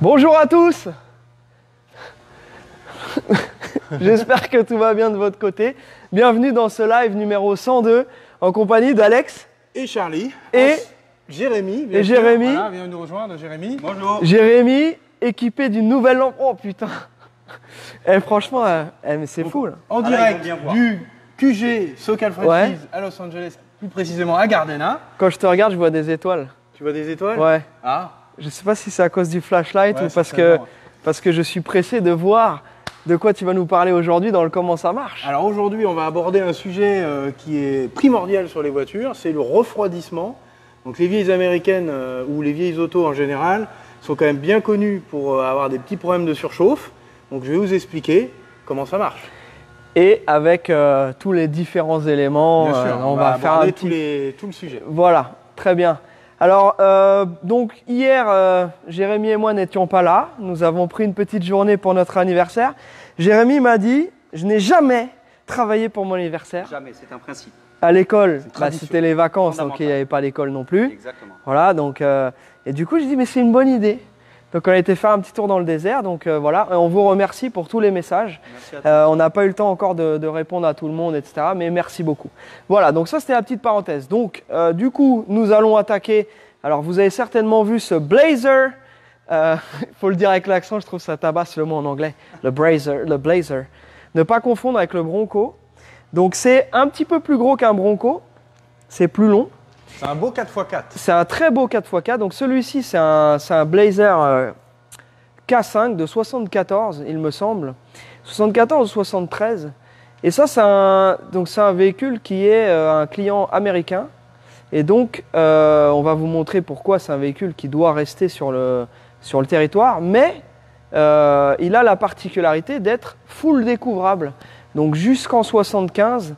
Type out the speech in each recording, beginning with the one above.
Bonjour à tous. J'espère que tout va bien de votre côté. Bienvenue dans ce live numéro 102 en compagnie d'Alex et Charlie et Jérémy. Et Jérémy. Voilà, viens nous rejoindre, Jérémy. Bonjour. Jérémy, équipé d'une nouvelle lampe. Oh putain. Franchement, c'est fou là. En direct du QG SoCal Freshies Ouais. à Los Angeles, plus précisément à Gardena. Quand je te regarde, je vois des étoiles. Tu vois des étoiles? Ouais. Ah. Je sais pas si c'est à cause du flashlight Ouais, ou parce que certainement. je suis pressé de voir de quoi tu vas nous parler aujourd'hui dans le comment ça marche. Alors aujourd'hui, on va aborder un sujet qui est primordial sur les voitures, c'est le refroidissement. Donc les vieilles américaines ou les vieilles autos en général sont quand même bien connues pour avoir des petits problèmes de surchauffe. Donc je vais vous expliquer comment ça marche. Et avec tous les différents éléments, Bien sûr, on va faire un aborder petit... tout le sujet. Voilà, très bien. Alors, donc hier, Jérémy et moi n'étions pas là. Nous avons pris une petite journée pour notre anniversaire. Jérémy m'a dit, je n'ai jamais travaillé pour mon anniversaire. Jamais, c'est un principe. À l'école, tradition. c'était les vacances, donc Fondamental. il n'y avait pas d'école non plus. Exactement. Voilà, donc, et du coup, je dis, mais c'est une bonne idée. Donc, on a été faire un petit tour dans le désert. Donc, voilà, et on vous remercie pour tous les messages. Merci à toi. On n'a pas eu le temps encore de répondre à tout le monde, etc. Mais merci beaucoup. Voilà, donc ça, c'était la petite parenthèse. Donc, du coup, nous allons attaquer. Alors, vous avez certainement vu ce Blazer. Il faut le dire avec l'accent, je trouve que ça tabasse le mot en anglais. Le Blazer. Ne pas confondre avec le Bronco. Donc, c'est un petit peu plus gros qu'un Bronco. C'est plus long. C'est un beau 4x4. C'est un très beau 4x4. Donc celui-ci, c'est un Blazer K5 de 74, il me semble. 74 ou 73. Et ça, c'est un véhicule qui est un client américain. Et donc, on va vous montrer pourquoi c'est un véhicule qui doit rester sur le territoire. Mais il a la particularité d'être full découvrable. Donc jusqu'en 75,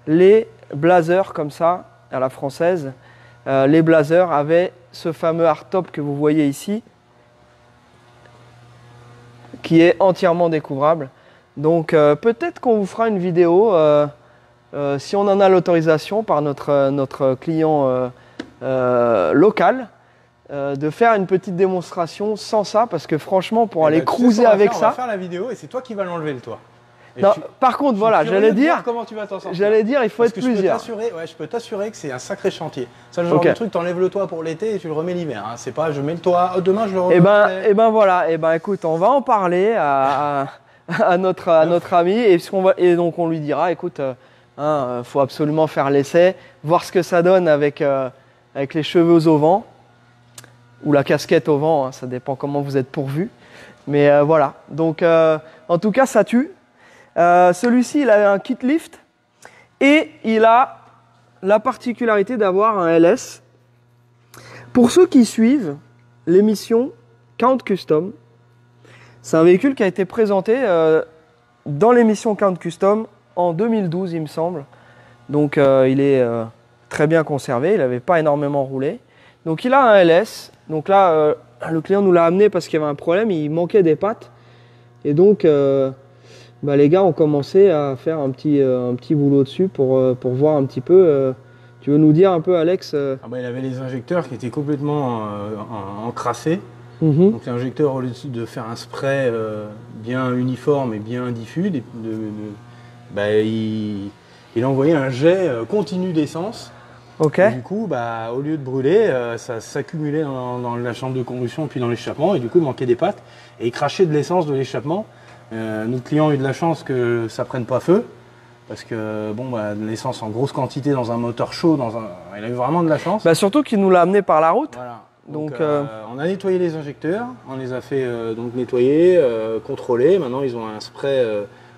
les Blazers comme ça, à la française, les Blazers avaient ce fameux hardtop que vous voyez ici, qui est entièrement découvrable. Donc peut-être qu'on vous fera une vidéo, si on en a l'autorisation par notre client local, de faire une petite démonstration sans ça, parce que franchement, pour aller cruiser avec On va ça... faire la vidéo et c'est toi qui vas l'enlever le toit. Et Non, je suis- par contre, je voilà, suis curieux j'allais de voir dire, comment tu vas t'en sortir. il faut Parce être que plusieurs. je peux t'assurer que c'est un sacré chantier. Ça, le genre Ok. de truc, t'enlèves le toit pour l'été et tu le remets l'hiver. Hein. C'est pas, je mets le toit, demain je le remets. Et ben voilà, écoute, on va en parler à notre ami et donc on lui dira, écoute, faut absolument faire l'essai, voir ce que ça donne avec les cheveux au vent ou la casquette au vent, hein, ça dépend comment vous êtes pourvu. Mais voilà, donc en tout cas ça tue. Celui-ci, il a un kit lift et il a la particularité d'avoir un LS. Pour ceux qui suivent l'émission Count Custom, c'est un véhicule qui a été présenté dans l'émission Count Custom en 2012, il me semble. Donc il est très bien conservé, il n'avait pas énormément roulé. Donc il a un LS. Donc là, le client nous l'a amené parce qu'il y avait un problème, il manquait des pattes. Et donc les gars ont commencé à faire un petit boulot dessus pour voir un petit peu. Tu veux nous dire un peu, Alex Il avait les injecteurs qui étaient complètement encrassés. Mhm. Donc l'injecteur, au lieu de faire un spray bien uniforme et bien diffus, il envoyait un jet continu d'essence. Ok. Et du coup, au lieu de brûler, ça s'accumulait dans la chambre de combustion puis dans l'échappement. Et du coup, il manquait des pattes. Et il crachait de l'essence de l'échappement. Notre client a eu de la chance que ça prenne pas feu. Parce que de l'essence en grosse quantité dans un moteur chaud, il a eu vraiment de la chance. Surtout qu'il nous l'a amené par la route. Voilà. Donc, on a nettoyé les injecteurs, on les a fait nettoyer, contrôler. Maintenant, ils ont un spray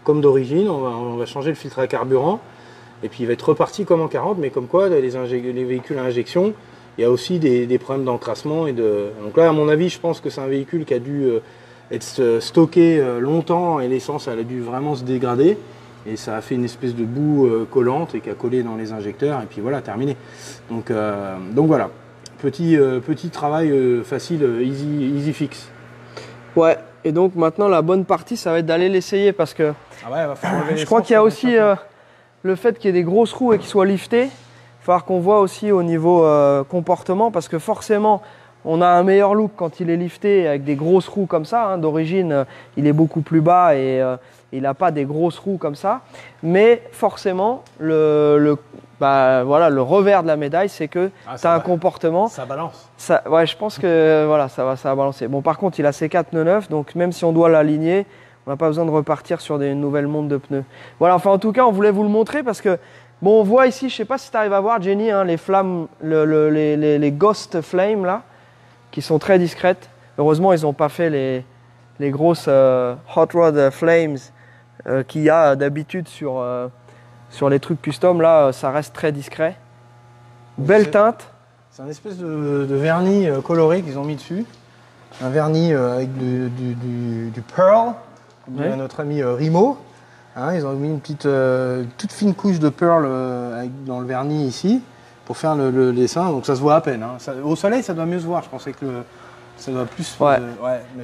comme d'origine. On va changer le filtre à carburant. Et puis, il va être reparti comme en 40. Mais comme quoi, les véhicules à injection, il y a aussi des problèmes d'encrassement. Donc là, à mon avis, je pense que c'est un véhicule qui a dû être stocké longtemps et l'essence, elle a dû vraiment se dégrader. Et ça a fait une espèce de boue collante et qui a collé dans les injecteurs. Et puis voilà, terminé. Donc voilà. Petit travail facile, easy fix. Ouais, et donc maintenant la bonne partie ça va être d'aller l'essayer parce que va falloir enlever je crois qu'il y a aussi le fait qu'il y ait des grosses roues et qu'il soit lifté. Il va falloir qu'on voit aussi au niveau comportement parce que forcément On a un meilleur look quand il est lifté avec des grosses roues comme ça. Hein. D'origine, il est beaucoup plus bas et il n'a pas des grosses roues comme ça. Mais forcément, voilà, le revers de la médaille, c'est que tu as un comportement. Ça balance. Ouais, je pense que voilà, ça va balancer. Bon, par contre, il a C4 donc même si on doit l'aligner, on n'a pas besoin de repartir sur des nouvelles montres de pneus. Voilà, enfin en tout cas, on voulait vous le montrer parce que, bon, on voit ici, je ne sais pas si tu arrives à voir, Jenny, hein, les flammes, les Ghost Flames là, qui sont très discrètes. Heureusement, ils n'ont pas fait les grosses Hot Rod Flames qu'il y a d'habitude sur les trucs custom. Là, ça reste très discret. Belle teinte. C'est un espèce de vernis coloré qu'ils ont mis dessus. Un vernis avec du pearl, comme dirait notre ami Rimo. Hein, ils ont mis une petite, toute fine couche de pearl dans le vernis ici pour faire le dessin. Donc ça se voit à peine. Hein. Au soleil, ça doit mieux se voir. Je pensais que ça doit plus. Ouais.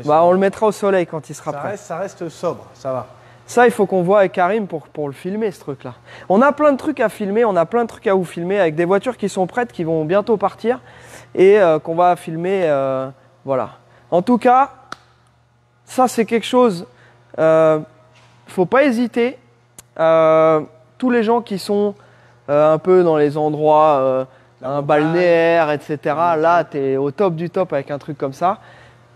On le mettra au soleil quand il sera prêt. Ça reste sobre, ça va. Ça, il faut qu'on voit avec Karim pour le filmer, ce truc-là. On a plein de trucs à filmer, on a plein de trucs à vous filmer avec des voitures qui sont prêtes, qui vont bientôt partir et qu'on va filmer. Voilà. En tout cas, ça, c'est quelque chose. Faut pas hésiter. Tous les gens qui sont un peu dans les endroits balnéaires, etc. Là, tu es au top du top avec un truc comme ça.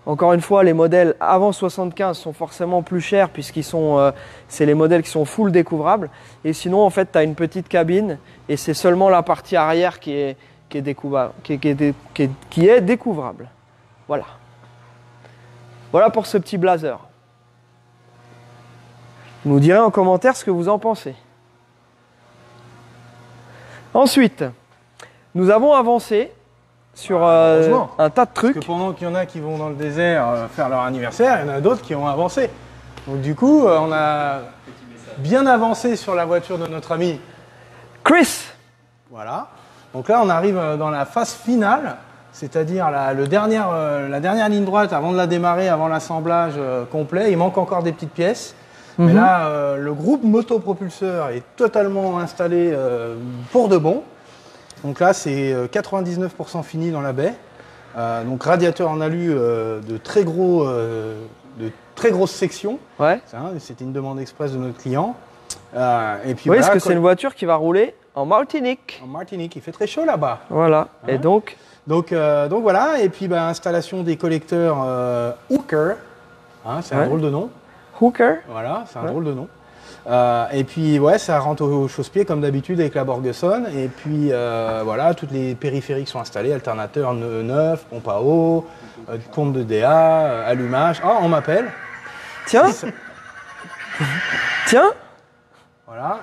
Encore une fois, les modèles avant 75 sont forcément plus chers puisqu'ils sont, c'est les modèles qui sont full découvrables. Et sinon, en fait, tu as une petite cabine et c'est seulement la partie arrière qui est découvrable. Voilà. Voilà pour ce petit blazer. Vous nous direz en commentaire ce que vous en pensez. Ensuite, nous avons avancé sur un tas de trucs. Parce que pendant qu'il y en a qui vont dans le désert faire leur anniversaire, il y en a d'autres qui ont avancé. Donc du coup, on a bien avancé sur la voiture de notre ami Chris. Voilà. Donc là, on arrive dans la phase finale, c'est-à-dire la dernière ligne droite avant de la démarrer, avant l'assemblage complet. Il manque encore des petites pièces. Mais là, le groupe motopropulseur est totalement installé pour de bon. Donc là, c'est 99% fini dans la baie. Donc radiateur en alu de très grosses sections. Ouais. C'était une demande express de notre client. Et puis oui, parce que c'est une voiture qui va rouler en Martinique. En Martinique, il fait très chaud là-bas. Voilà. Hein? Et donc voilà. Et puis installation des collecteurs Hooker. Hein, c'est un drôle de nom. Hooker. Voilà, c'est un drôle de nom. Et puis ça rentre au chausse-pied comme d'habitude avec la Borgeson. Et puis voilà, toutes les périphériques sont installés, alternateur neuf, pompe à eau, pompe de DA, allumage. Ah, on m'appelle. Tiens. Tiens. Voilà.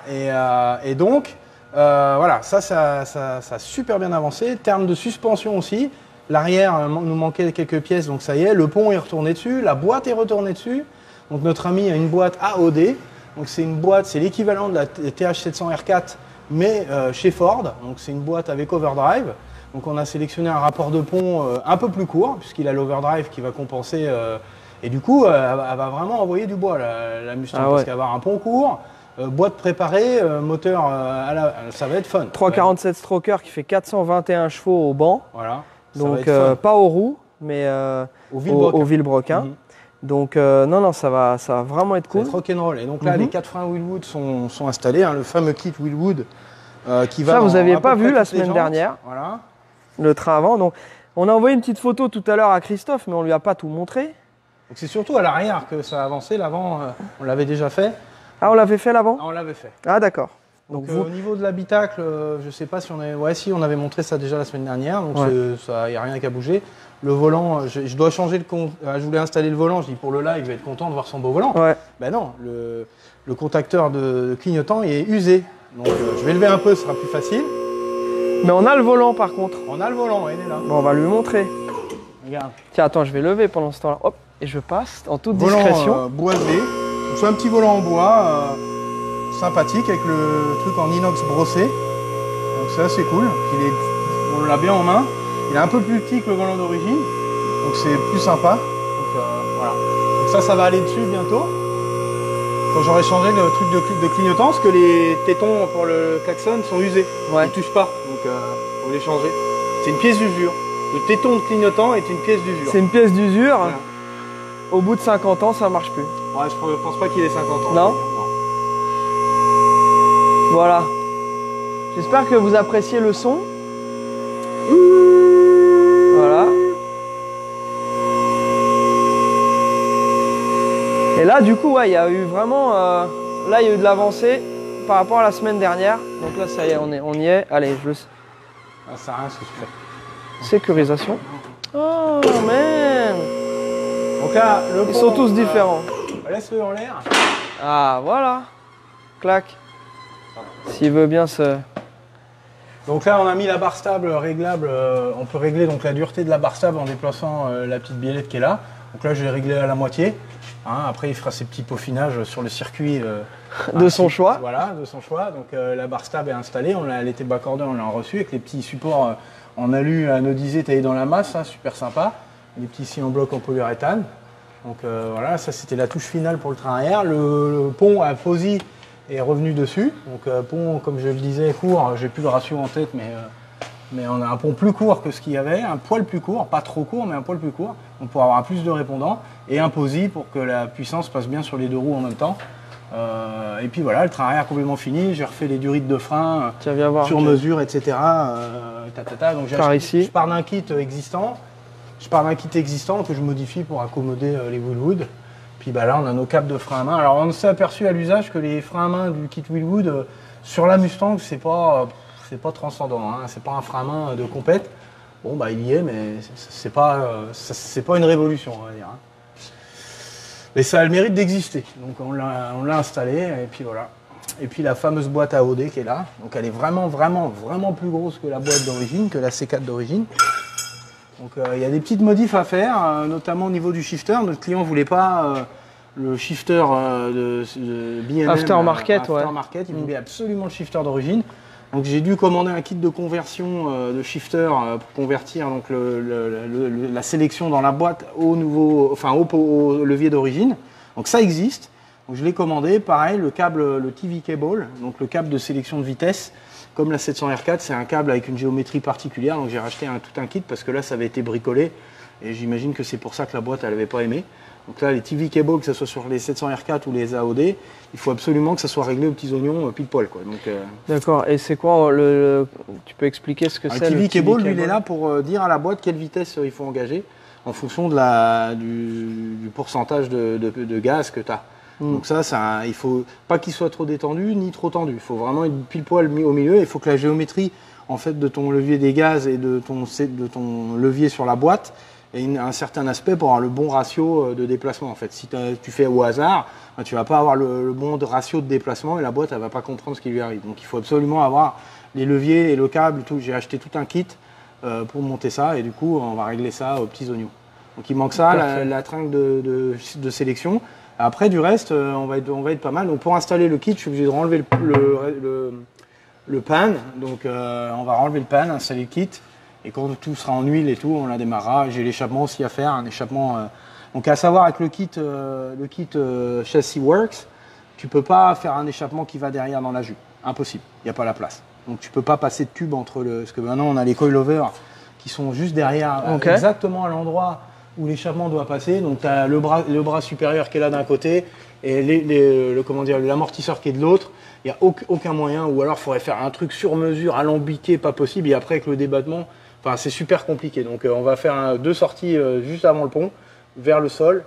Et donc voilà, ça a super bien avancé. Terme de suspension aussi. L'arrière nous manquait quelques pièces, donc ça y est. Le pont est retourné dessus, la boîte est retournée dessus. Donc notre ami a une boîte AOD. Donc c'est une boîte, c'est l'équivalent de la TH700 R4, mais chez Ford. Donc c'est une boîte avec overdrive. Donc on a sélectionné un rapport de pont un peu plus court, puisqu'il a l'overdrive qui va compenser. Et du coup, elle va vraiment envoyer du bois, la Mustang, parce qu'elle va avoir un pont court, boîte préparée, moteur, ça va être fun. 347 Stroker qui fait 421 chevaux au banc. Voilà. Donc pas aux roues, mais au vilebrequin. Donc non, ça va vraiment être cool. Ça va être rock'n'roll. Et donc là, les 4 freins Willwood sont installés, hein, le fameux kit Willwood qui va. Ça, vous n'aviez pas vu la semaine dernière. Voilà. Le train avant. Donc, on a envoyé une petite photo tout à l'heure à Christophe, mais on lui a pas tout montré. Donc c'est surtout à l'arrière que ça a avancé. L'avant, on l'avait déjà fait. Ah, on l'avait fait l'avant? Ah, on l'avait fait. Ah, d'accord. Donc au niveau de l'habitacle, je sais pas si on avait. Ouais, si on avait montré ça déjà la semaine dernière. Donc il n'y a rien qu'à bouger. Le volant, je dois changer le compte. Je voulais installer le volant. Je dis pour le live, il va être content de voir son beau volant. Ouais. Ben non, le contacteur de clignotant il est usé. Donc je vais lever un peu, ce sera plus facile. Mais on a le volant par contre. On a le volant, il est là. Bon, on va lui montrer. Regarde. Tiens, attends, je vais lever pendant ce temps-là. Hop, et je passe en toute discrétion. Volant boisé. C'est un petit volant en bois, sympathique avec le truc en inox brossé. Donc c'est assez cool. On l'a bien en main. Il est un peu plus petit que le volant d'origine, donc c'est plus sympa. Donc voilà. Donc ça va aller dessus bientôt. Quand j'aurai changé le truc de clignotant, parce que les tétons pour le klaxon sont usés. Ouais. Ils ne touchent pas, donc on va les changer. C'est une pièce d'usure. Le téton de clignotant est une pièce d'usure. C'est une pièce d'usure. Voilà. Au bout de 50 ans, ça marche plus. Ouais, je pense pas qu'il ait 50 ans. Non. Voilà. J'espère que vous appréciez le son. Voilà. Et là, du coup, ouais, il y a eu vraiment... là, il y a eu de l'avancée par rapport à la semaine dernière. Donc là, ça y est, on y est. Allez, je le... Ah, ça sert à rien ce que tu fais. Sécurisation. Oh, man. Donc là, le Ils pont, sont tous différents. Laisse-le en l'air. Ah, voilà. Clac. S'il veut bien se... Donc là, on a mis la barre stable réglable. On peut régler donc la dureté de la barre stable en déplaçant la petite biellette qui est là. Donc là, je l'ai réglé à la moitié. Hein, après, il fera ses petits peaufinages sur le circuit. de son choix. Voilà, de son choix. Donc la barre stable est installée. Elle était baccordée, on l'a reçue avec les petits supports en alu anodisé taillés dans la masse. Hein, super sympa. Les petits scies en bloc en polyuréthane. Donc voilà, ça c'était la touche finale pour le train arrière. Le pont à Fosy est revenu dessus. Donc pont, comme je le disais, court. J'ai plus le ratio en tête, mais on a un pont plus court que ce qu'il y avait, un poil plus court, pas trop court, mais un poil plus court. Donc pour avoir plus de répondants et un Posy pour que la puissance passe bien sur les deux roues en même temps. Et puis voilà, le train arrière complètement fini. J'ai refait les durites de frein sur mesure, etc. Donc je pars d'un kit existant. Je pars d'un kit existant que je modifie pour accommoder les Willwood. Puis bah là, on a nos câbles de frein à main. Alors on s'est aperçu à l'usage que les freins à main du kit Willwood sur la Mustang, c'est pas transcendant. Hein. C'est pas un frein à main de compète. Bon bah il y est, mais c'est pas une révolution, on va dire. Hein. Mais ça a le mérite d'exister. Donc on l'a installé et puis voilà. Et puis la fameuse boîte AOD qui est là. Donc elle est vraiment plus grosse que la boîte d'origine, que la C4 d'origine. Donc il y a des petites modifs à faire, notamment au niveau du shifter. Notre client ne voulait pas le shifter de B&M aftermarket, il voulait absolument le shifter d'origine. Donc j'ai dû commander un kit de conversion de shifter pour convertir donc, la sélection dans la boîte au levier d'origine. Donc ça existe. Donc je l'ai commandé, pareil, le câble, le TV cable, donc le câble de sélection de vitesse. Comme la 700R4, c'est un câble avec une géométrie particulière, donc j'ai racheté tout un kit parce que là, ça avait été bricolé et j'imagine que c'est pour ça que la boîte, elle n'avait pas aimé. Donc là, les TV cables, que ce soit sur les 700R4 ou les AOD, il faut absolument que ça soit réglé aux petits oignons pile poil. D'accord, et c'est quoi tu peux expliquer ce que c'est le TV cable, lui, il est là pour dire à la boîte quelle vitesse il faut engager en fonction de du pourcentage de gaz que tu as. Donc ça, il faut pas qu'il soit trop détendu ni trop tendu. Il faut vraiment être pile poil mis au milieu. Il faut que la géométrie en fait, de ton levier des gaz et de ton levier sur la boîte ait un certain aspect pour avoir le bon ratio de déplacement. En fait, si tu fais au hasard, tu vas pas avoir le bon ratio de déplacement et la boîte elle va pas comprendre ce qui lui arrive. Donc il faut absolument avoir les leviers et le câble. J'ai acheté tout un kit pour monter ça et du coup on va régler ça aux petits oignons. Donc il manque ça, la tringle de sélection. Après, du reste, on va être pas mal. Donc, pour installer le kit, je suis obligé de renlever le pan. Donc, on va renlever le pan, installer le kit. Et quand tout sera en huile et tout, on la démarrera. J'ai l'échappement aussi à faire, un échappement. Donc, à savoir, avec le kit Chassis Works, tu peux pas faire un échappement qui va derrière dans la jupe. Impossible. Il n'y a pas la place. Donc, tu peux pas passer de tube entre parce que maintenant, on a les coilovers qui sont juste derrière, exactement à l'endroit où l'échappement doit passer. Donc tu as le bras supérieur qui est là d'un côté et l'amortisseur qui est de l'autre. Il n'y a aucun moyen, ou alors il faudrait faire un truc sur mesure, alambiqué, pas possible. Et après avec le débattement, c'est super compliqué. Donc on va faire deux sorties juste avant le pont, vers le sol,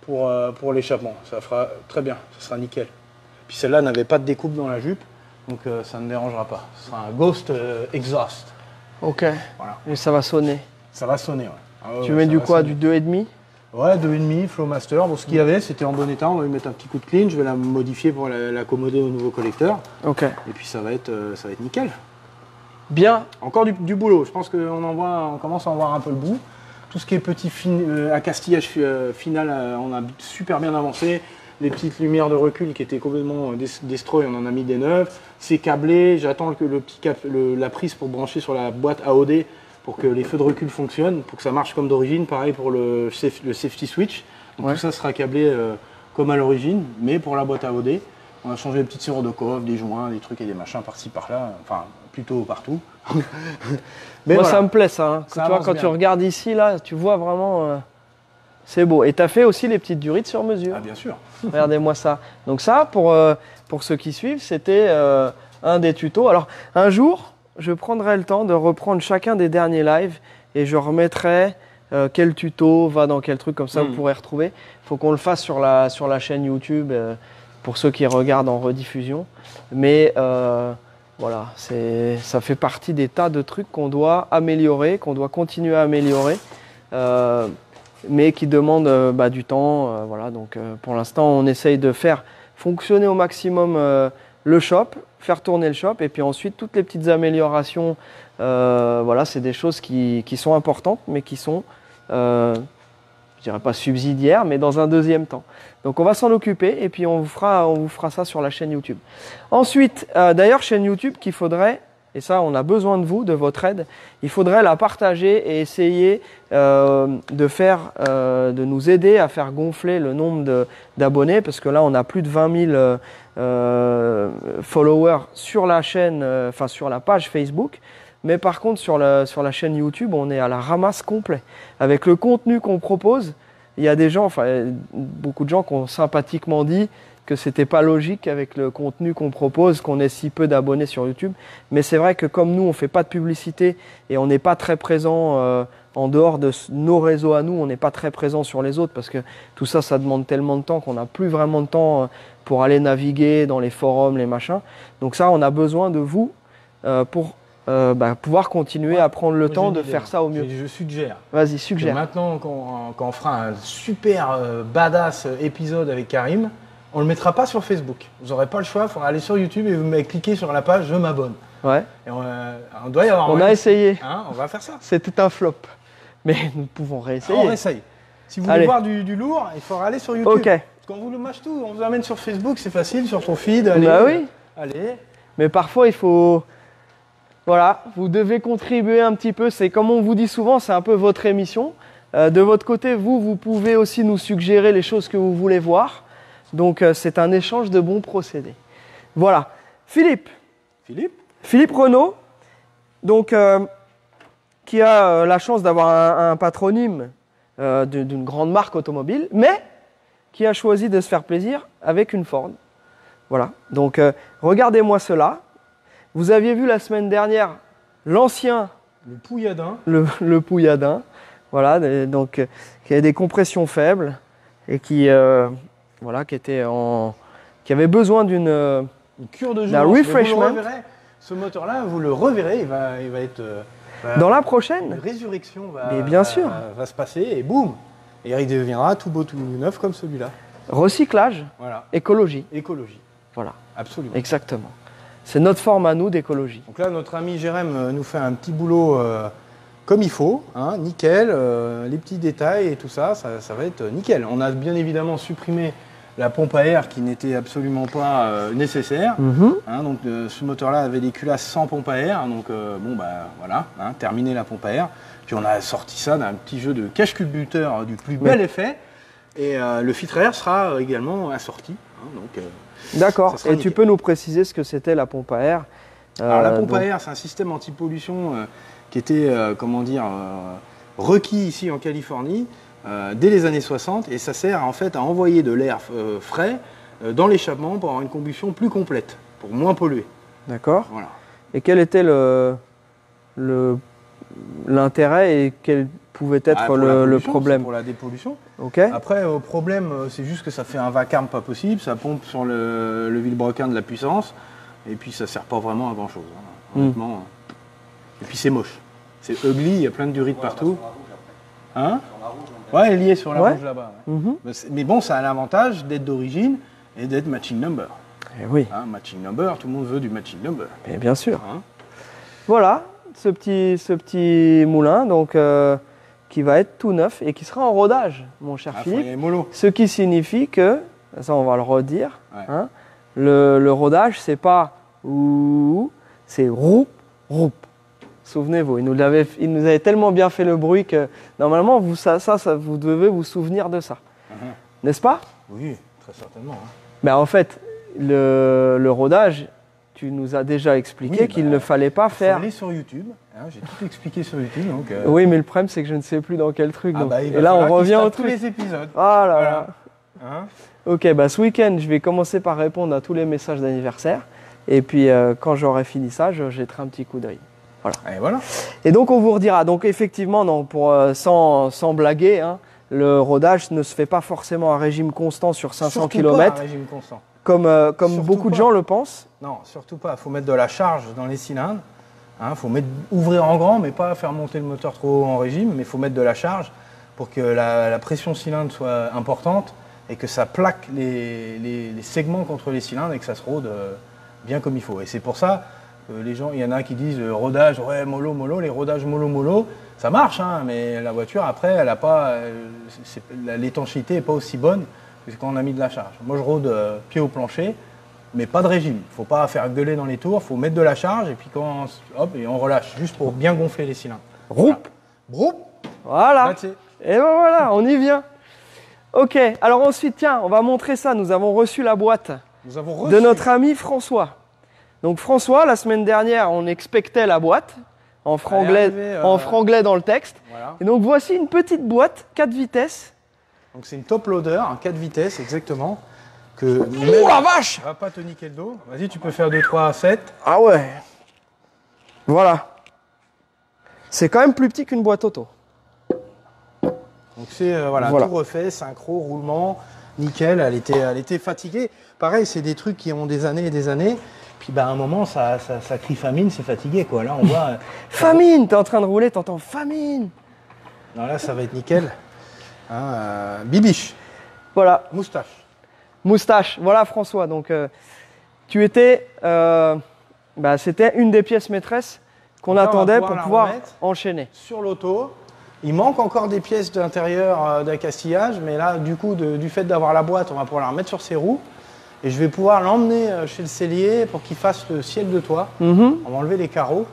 pour l'échappement. Ça fera très bien, ça sera nickel. Puis celle-là n'avait pas de découpe dans la jupe, donc ça ne dérangera pas. Ce sera un Ghost Exhaust. Ok, voilà. Et ça va sonner. Ça va sonner, ouais. Tu mets du quoi, du 2,5? Ouais, 2,5, Flowmaster. Bon, ce qu'il y avait, c'était en bon état. On va lui mettre un petit coup de clean. Je vais la modifier pour l'accommoder au nouveau collecteur. Ok. Et puis ça va être nickel. Bien. Encore du boulot. Je pense qu'on commence à en voir un peu le bout. Tout ce qui est petit accastillage final, on a super bien avancé. Les petites lumières de recul qui étaient complètement destroy, on en a mis des neuves. C'est câblé. J'attends que la prise pour brancher sur la boîte AOD pour que les feux de recul fonctionnent, pour que ça marche comme d'origine. Pareil pour le safety switch. Donc tout ça sera câblé comme à l'origine, mais pour la boîte AOD. On a changé les petites serrures de coffre, des joints, des trucs et des machins par-ci par-là, enfin plutôt partout. Mais moi, ça me plaît ça. Hein. Ça tu vois, quand bien. tu regardes ici, là, tu vois vraiment. C'est beau. Et tu as fait aussi les petites durites sur mesure. Ah, bien sûr. Regardez-moi ça. Donc, ça, pour ceux qui suivent, c'était un des tutos. Alors, un jour, je prendrai le temps de reprendre chacun des derniers lives et je remettrai quel tuto va dans quel truc, comme ça vous pourrez retrouver. Il faut qu'on le fasse sur la chaîne YouTube pour ceux qui regardent en rediffusion. Mais voilà, ça fait partie des tas de trucs qu'on doit améliorer, qu'on doit continuer à améliorer, mais qui demandent du temps. Voilà, donc pour l'instant, on essaye de faire fonctionner au maximum le shop, faire tourner le shop, et puis ensuite toutes les petites améliorations. Voilà, c'est des choses qui sont importantes, mais qui sont, je dirais pas subsidiaires, mais dans un deuxième temps. Donc on va s'en occuper et puis on vous fera ça sur la chaîne YouTube. Ensuite, d'ailleurs, chaîne YouTube qu'il faudrait, et ça on a besoin de vous, de votre aide, il faudrait la partager et essayer de nous aider à faire gonfler le nombre d'abonnés, parce que là on a plus de 20 000 followers sur la chaîne, enfin sur la page Facebook. Mais par contre, sur la chaîne YouTube, on est à la ramasse complet. Avec le contenu qu'on propose, il y a des gens, enfin beaucoup de gens qui ont sympathiquement dit que c'était pas logique avec le contenu qu'on propose, qu'on ait si peu d'abonnés sur YouTube. Mais c'est vrai que comme nous, on fait pas de publicité et on n'est pas très présent en dehors de nos réseaux à nous, on n'est pas très présent sur les autres parce que tout ça, ça demande tellement de temps qu'on n'a plus vraiment de temps pour aller naviguer dans les forums, les machins. Donc ça, on a besoin de vous pour pouvoir continuer à prendre le temps de faire ça au mieux. Je suggère. Vas-y, suggère. Maintenant, quand on fera un super badass épisode avec Karim, on le mettra pas sur Facebook. Vous n'aurez pas le choix, il faudra aller sur YouTube et vous cliquer sur la page « Je m'abonne ». Ouais. Et on doit y avoir. On a essayé. Hein, on va faire ça. C'était un flop. Mais nous pouvons réessayer. On essaye. Si vous voulez voir du lourd, il faudra aller sur YouTube. Ok. Parce qu'on vous le mâche tout, on vous amène sur Facebook, c'est facile, sur ton feed. Allez, bah oui. Allez. Mais parfois, il faut... Voilà, vous devez contribuer un petit peu. C'est comme on vous dit souvent, c'est un peu votre émission. De votre côté, vous pouvez aussi nous suggérer les choses que vous voulez voir. Donc, c'est un échange de bons procédés. Voilà. Philippe Renaud, donc, qui a la chance d'avoir un patronyme d'une grande marque automobile, mais qui a choisi de se faire plaisir avec une Ford. Voilà. Donc, regardez-moi cela. Vous aviez vu la semaine dernière l'ancien... Le Pouilladin. Le Pouilladin. Voilà, donc qui avait des compressions faibles et qui avait besoin d'une cure de jour. D'un refreshment. Ce moteur-là, vous le reverrez, il va être... dans la prochaine. Une résurrection va se passer et boum, et il deviendra tout beau, tout neuf comme celui-là. Recyclage, voilà. Écologie. Écologie. Voilà. Absolument. Exactement. C'est notre forme à nous d'écologie. Donc là, notre ami Jérém nous fait un petit boulot comme il faut, hein, nickel, les petits détails et tout ça, ça va être nickel. On a bien évidemment supprimé la pompe à air qui n'était absolument pas nécessaire. Hein, donc ce moteur-là avait des culasses sans pompe à air, donc voilà, hein, terminé la pompe à air. Puis on a sorti ça d'un petit jeu de cache-culbuteur du plus bel effet. Et le filtre à air sera également assorti. Hein, donc, d'accord. Et tu peux nous préciser ce que c'était la pompe à air? Alors la pompe à air, c'est un système anti-pollution qui était, requis ici en Californie dès les années 60. Et ça sert en fait à envoyer de l'air frais dans l'échappement pour avoir une combustion plus complète, pour moins polluer. D'accord. Voilà. Et quel était l'intérêt et quel pouvait être le problème? Pour la dépollution. Okay. Après, au problème, c'est juste que ça fait un vacarme pas possible, ça pompe sur le vilebrequin de la puissance, et puis ça sert pas vraiment à grand chose, hein, honnêtement. Et puis c'est moche, c'est ugly, il y a plein de durites partout. Hein? Ouais, elle est liée sur la rouge là-bas. Ouais. Mais bon, ça a l'avantage d'être d'origine et d'être matching number. Et oui. Hein, matching number, tout le monde veut du matching number. Et bien sûr. Hein? Voilà, ce petit moulin, donc qui va être tout neuf et qui sera en rodage, mon cher Philippe. Mollo. Ce qui signifie que, ça on va le redire, hein, le rodage, c'est pas ouh, c'est roup, roup. Souvenez-vous, il nous avait tellement bien fait le bruit que normalement, vous devez vous souvenir de ça. N'est-ce pas? Oui, très certainement. Hein. Mais en fait, le rodage, tu nous as déjà expliqué qu'il ne fallait pas faire. Aller sur YouTube, hein, j'ai tout expliqué sur YouTube. Donc, Oui, mais le problème, c'est que je ne sais plus dans quel truc. Donc. Bah, et là, on revient au tous truc. les épisodes. Ah là Voilà. là. Hein, Ok, bah, ce week-end, je vais commencer par répondre à tous les messages d'anniversaire. Et puis, quand j'aurai fini ça, je jetterai un petit coup d'œil. Voilà. et voilà. Et donc, on vous redira. Donc, effectivement, non, sans blaguer, hein, le rodage ne se fait pas forcément à régime constant sur 500 Surtout km, pas un régime constant. comme Surtout beaucoup de pas. gens le pensent. Non, surtout pas. Il faut mettre de la charge dans les cylindres. Il faut ouvrir en grand, mais pas faire monter le moteur trop haut en régime. Mais il faut mettre de la charge pour que la pression cylindre soit importante et que ça plaque les segments contre les cylindres et que ça se rôde bien comme il faut. Et c'est pour ça que les gens, il y en a qui disent rodage, ouais, mollo, les rodages mollo, ça marche, hein, mais la voiture après, elle a pas, l'étanchéité n'est pas aussi bonne que quand on a mis de la charge. Moi, je rôde pied au plancher, mais pas de régime. Il ne faut pas faire gueuler dans les tours, il faut mettre de la charge et puis et on relâche, juste pour bien gonfler les cylindres. Roup. Broup. Voilà. That's it. Et ben voilà, on y vient. Ok, alors ensuite, tiens, on va montrer ça. Nous avons reçu la boîte Nous avons de notre ami François. Donc François, la semaine dernière, on expectait la boîte en franglais, en franglais dans le texte. Voilà. Et donc voici une petite boîte, 4 vitesses. Donc c'est une top loader, un 4 vitesses exactement. Que Oh la vache! ça va pas te niquer le dos. Vas-y, tu peux faire 2, 3, 7. Ah ouais. Voilà. C'est quand même plus petit qu'une boîte auto. Donc c'est voilà, Voilà. tout refait, synchro, roulement, nickel. Elle était fatiguée. Pareil, c'est des trucs qui ont des années et des années. Puis à un moment, ça crie famine, c'est fatigué quoi. Là, on voit. Famine! T'es en train de rouler, t'entends famine! Non, là, ça va être nickel. Hein, bibiche, Voilà, moustache. moustache. Voilà François. Donc tu étais, c'était une des pièces maîtresses qu'on Donc là, on va attendait pouvoir pour la pouvoir remettre. enchaîner. Sur l'auto. Il manque encore des pièces d'intérieur d'accastillage, mais là, du coup, du fait d'avoir la boîte, on va pouvoir la remettre sur ses roues. Et je vais pouvoir l'emmener chez le sellier pour qu'il fasse le ciel de toit. Mhm. On va enlever les carreaux,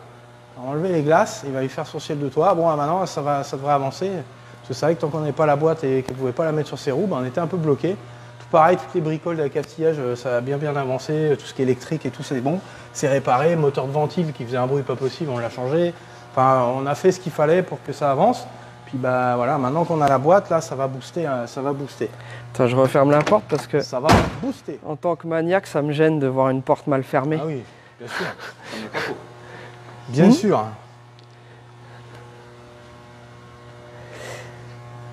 on va enlever les glaces, il va lui faire son ciel de toit. Bon, maintenant, ça devrait avancer. Parce que c'est vrai que tant qu'on n'avait pas la boîte et qu'elle ne pouvait pas la mettre sur ses roues, on était un peu bloqué. Tout pareil, toutes les bricoles d'accastillage, ça a bien avancé. Tout ce qui est électrique et tout, c'est bon. C'est réparé. Moteur de ventile qui faisait un bruit pas possible, on l'a changé. Enfin, on a fait ce qu'il fallait pour que ça avance. Puis voilà, maintenant qu'on a la boîte, là, ça va booster, Attends, je referme la porte parce que, Ça va booster. en tant que maniaque, ça me gêne de voir une porte mal fermée. Ah oui, bien sûr. Bien sûr.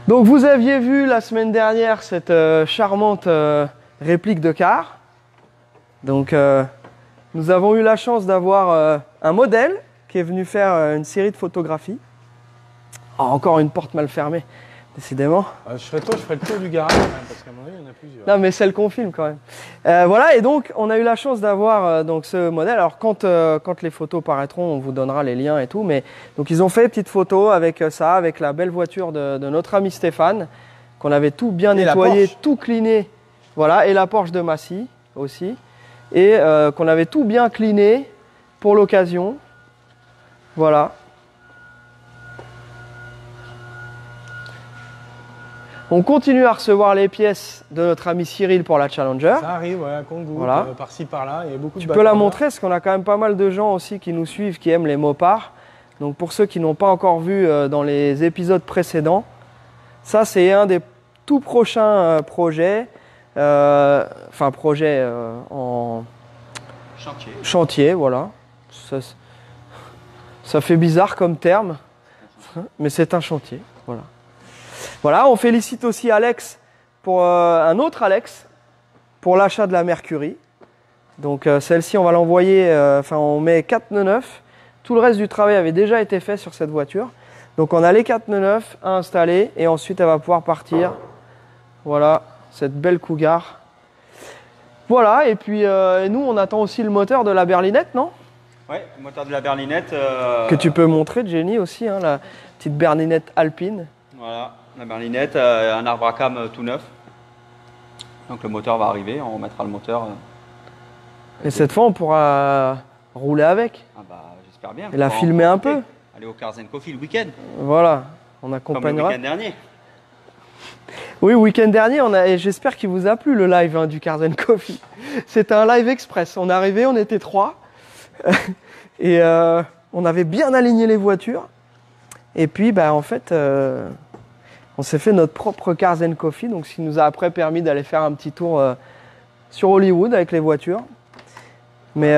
Donc vous aviez vu la semaine dernière cette charmante réplique de car. Donc nous avons eu la chance d'avoir un modèle qui est venu faire une série de photographies. Ah, encore une porte mal fermée, décidément. Je ferai le tour du garage, quand même, parce qu'à mon avis, il y en a plusieurs. Non mais celle qu'on filme quand même. Voilà, et donc on a eu la chance d'avoir donc ce modèle. Alors quand les photos paraîtront, on vous donnera les liens et tout. Mais donc ils ont fait une petite photo avec ça, avec la belle voiture de notre ami Stéphane, qu'on avait tout bien Et la nettoyé, Porsche. tout cleané. Voilà, et la Porsche de Massy aussi. Et qu'on avait tout bien cleané pour l'occasion. Voilà. On continue à recevoir les pièces de notre ami Cyril pour la Challenger. Ça arrive, ouais, un compte-gouttes, Voilà. par-ci par-là. Il y a beaucoup Tu de peux la backorders. montrer parce qu'on a quand même pas mal de gens aussi qui nous suivent, qui aiment les Mopars. Donc pour ceux qui n'ont pas encore vu dans les épisodes précédents, ça c'est un des tout prochains projets, en chantier, voilà. Ça fait bizarre comme terme, mais c'est un chantier, voilà. Voilà, on félicite aussi Alex pour un autre Alex pour l'achat de la Mercury. Donc celle-ci, on va l'envoyer, on met 4 nœuds neufs. Tout le reste du travail avait déjà été fait sur cette voiture. Donc on a les 4 nœuds neufs à installer et ensuite elle va pouvoir partir. Voilà, cette belle Cougar. Voilà, et puis nous on attend aussi le moteur de la berlinette, non? Ouais, le moteur de la berlinette. Que tu peux montrer, Jenny, aussi, hein, la petite berlinette alpine. Voilà, la berlinette, un arbre à cam tout neuf. Donc le moteur va arriver, on remettra le moteur. Et cette fois, on pourra rouler avec. Ah bah j'espère bien. Et la On va en filmer un profiter. peu. Aller au Cars Coffee le week-end, Voilà, on comme le accompagnera. week-end dernier. Oui, week-end dernier, et j'espère qu'il vous a plu le live du Cars & Coffee. C'était un live express. On est arrivé, on était 3. Et on avait bien aligné les voitures. Et puis, en fait, on s'est fait notre propre Cars & Coffee. Donc, ce qui nous a après permis d'aller faire un petit tour sur Hollywood avec les voitures. Mais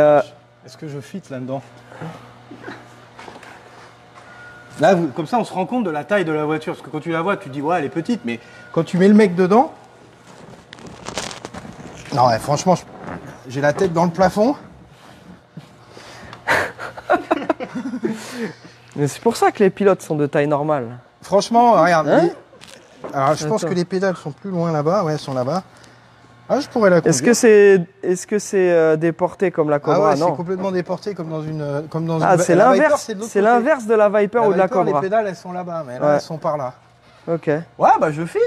est-ce que je fit là-dedans? Là, comme ça, on se rend compte de la taille de la voiture. Parce que quand tu la vois, tu te dis, ouais, elle est petite. Mais quand tu mets le mec dedans... Non, ouais, franchement, j'ai la tête dans le plafond. Mais c'est pour ça que les pilotes sont de taille normale. Franchement, regarde. Hein Alors, je pense que les pédales sont plus loin là-bas. Ouais, elles sont là-bas. Ah, je pourrais la conduire. Est-ce que c'est déporté comme la Cobra? Ah ouais, non. C'est complètement déporté comme dans une c'est l'inverse. C'est l'inverse de la Viper ou de la Cobra. Les pédales, elles sont là-bas, mais là, elles sont par là. Ok. Ouais, je fit.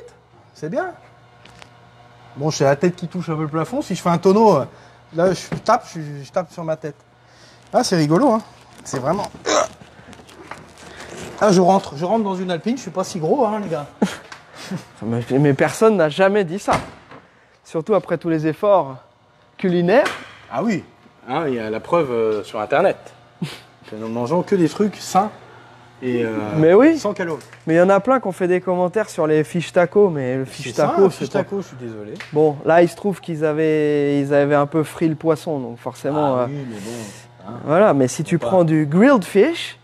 C'est bien. Bon, j'ai la tête qui touche un peu le plafond. Si je fais un tonneau, là, je tape sur ma tête. Ah, c'est rigolo, hein. C'est vraiment... Ah, je rentre dans une Alpine. Je suis pas si gros, hein, les gars. Mais personne n'a jamais dit ça. Surtout après tous les efforts culinaires. Ah oui, hein, il y a la preuve sur Internet. Que nous ne mangeons que des trucs sains et mais oui. sans calories. Mais il y en a plein qui ont fait des commentaires sur les fiches taco, mais le fiche taco, je suis désolé. Bon, là, il se trouve qu'ils avaient un peu frit le poisson, donc forcément... Ah oui, mais bon... Hein, voilà, mais si tu prends du grilled fish,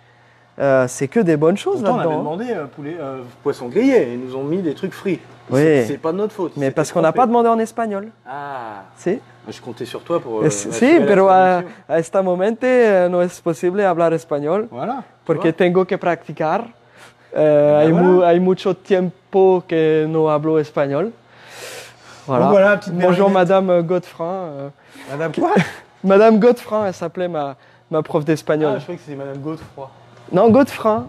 c'est que des bonnes choses là-dedans. On avait demandé poisson grillé, ils nous ont mis des trucs frits. Oui. C'est pas de notre faute. Mais parce qu'on n'a pas demandé en espagnol. Ah. Si. Je comptais sur toi pour. Sí, pero a este momento no es posible hablar español. Voilà. Porque tengo que practicar. Hay mucho tiempo que no hablo español. Voilà. Donc voilà, petite bonjour Madame Godefrin. Madame quoi? Madame Godefrin, elle s'appelait ma prof d'espagnol. Ah, je croyais que c'était Madame Godefroy. Non, Godefrin.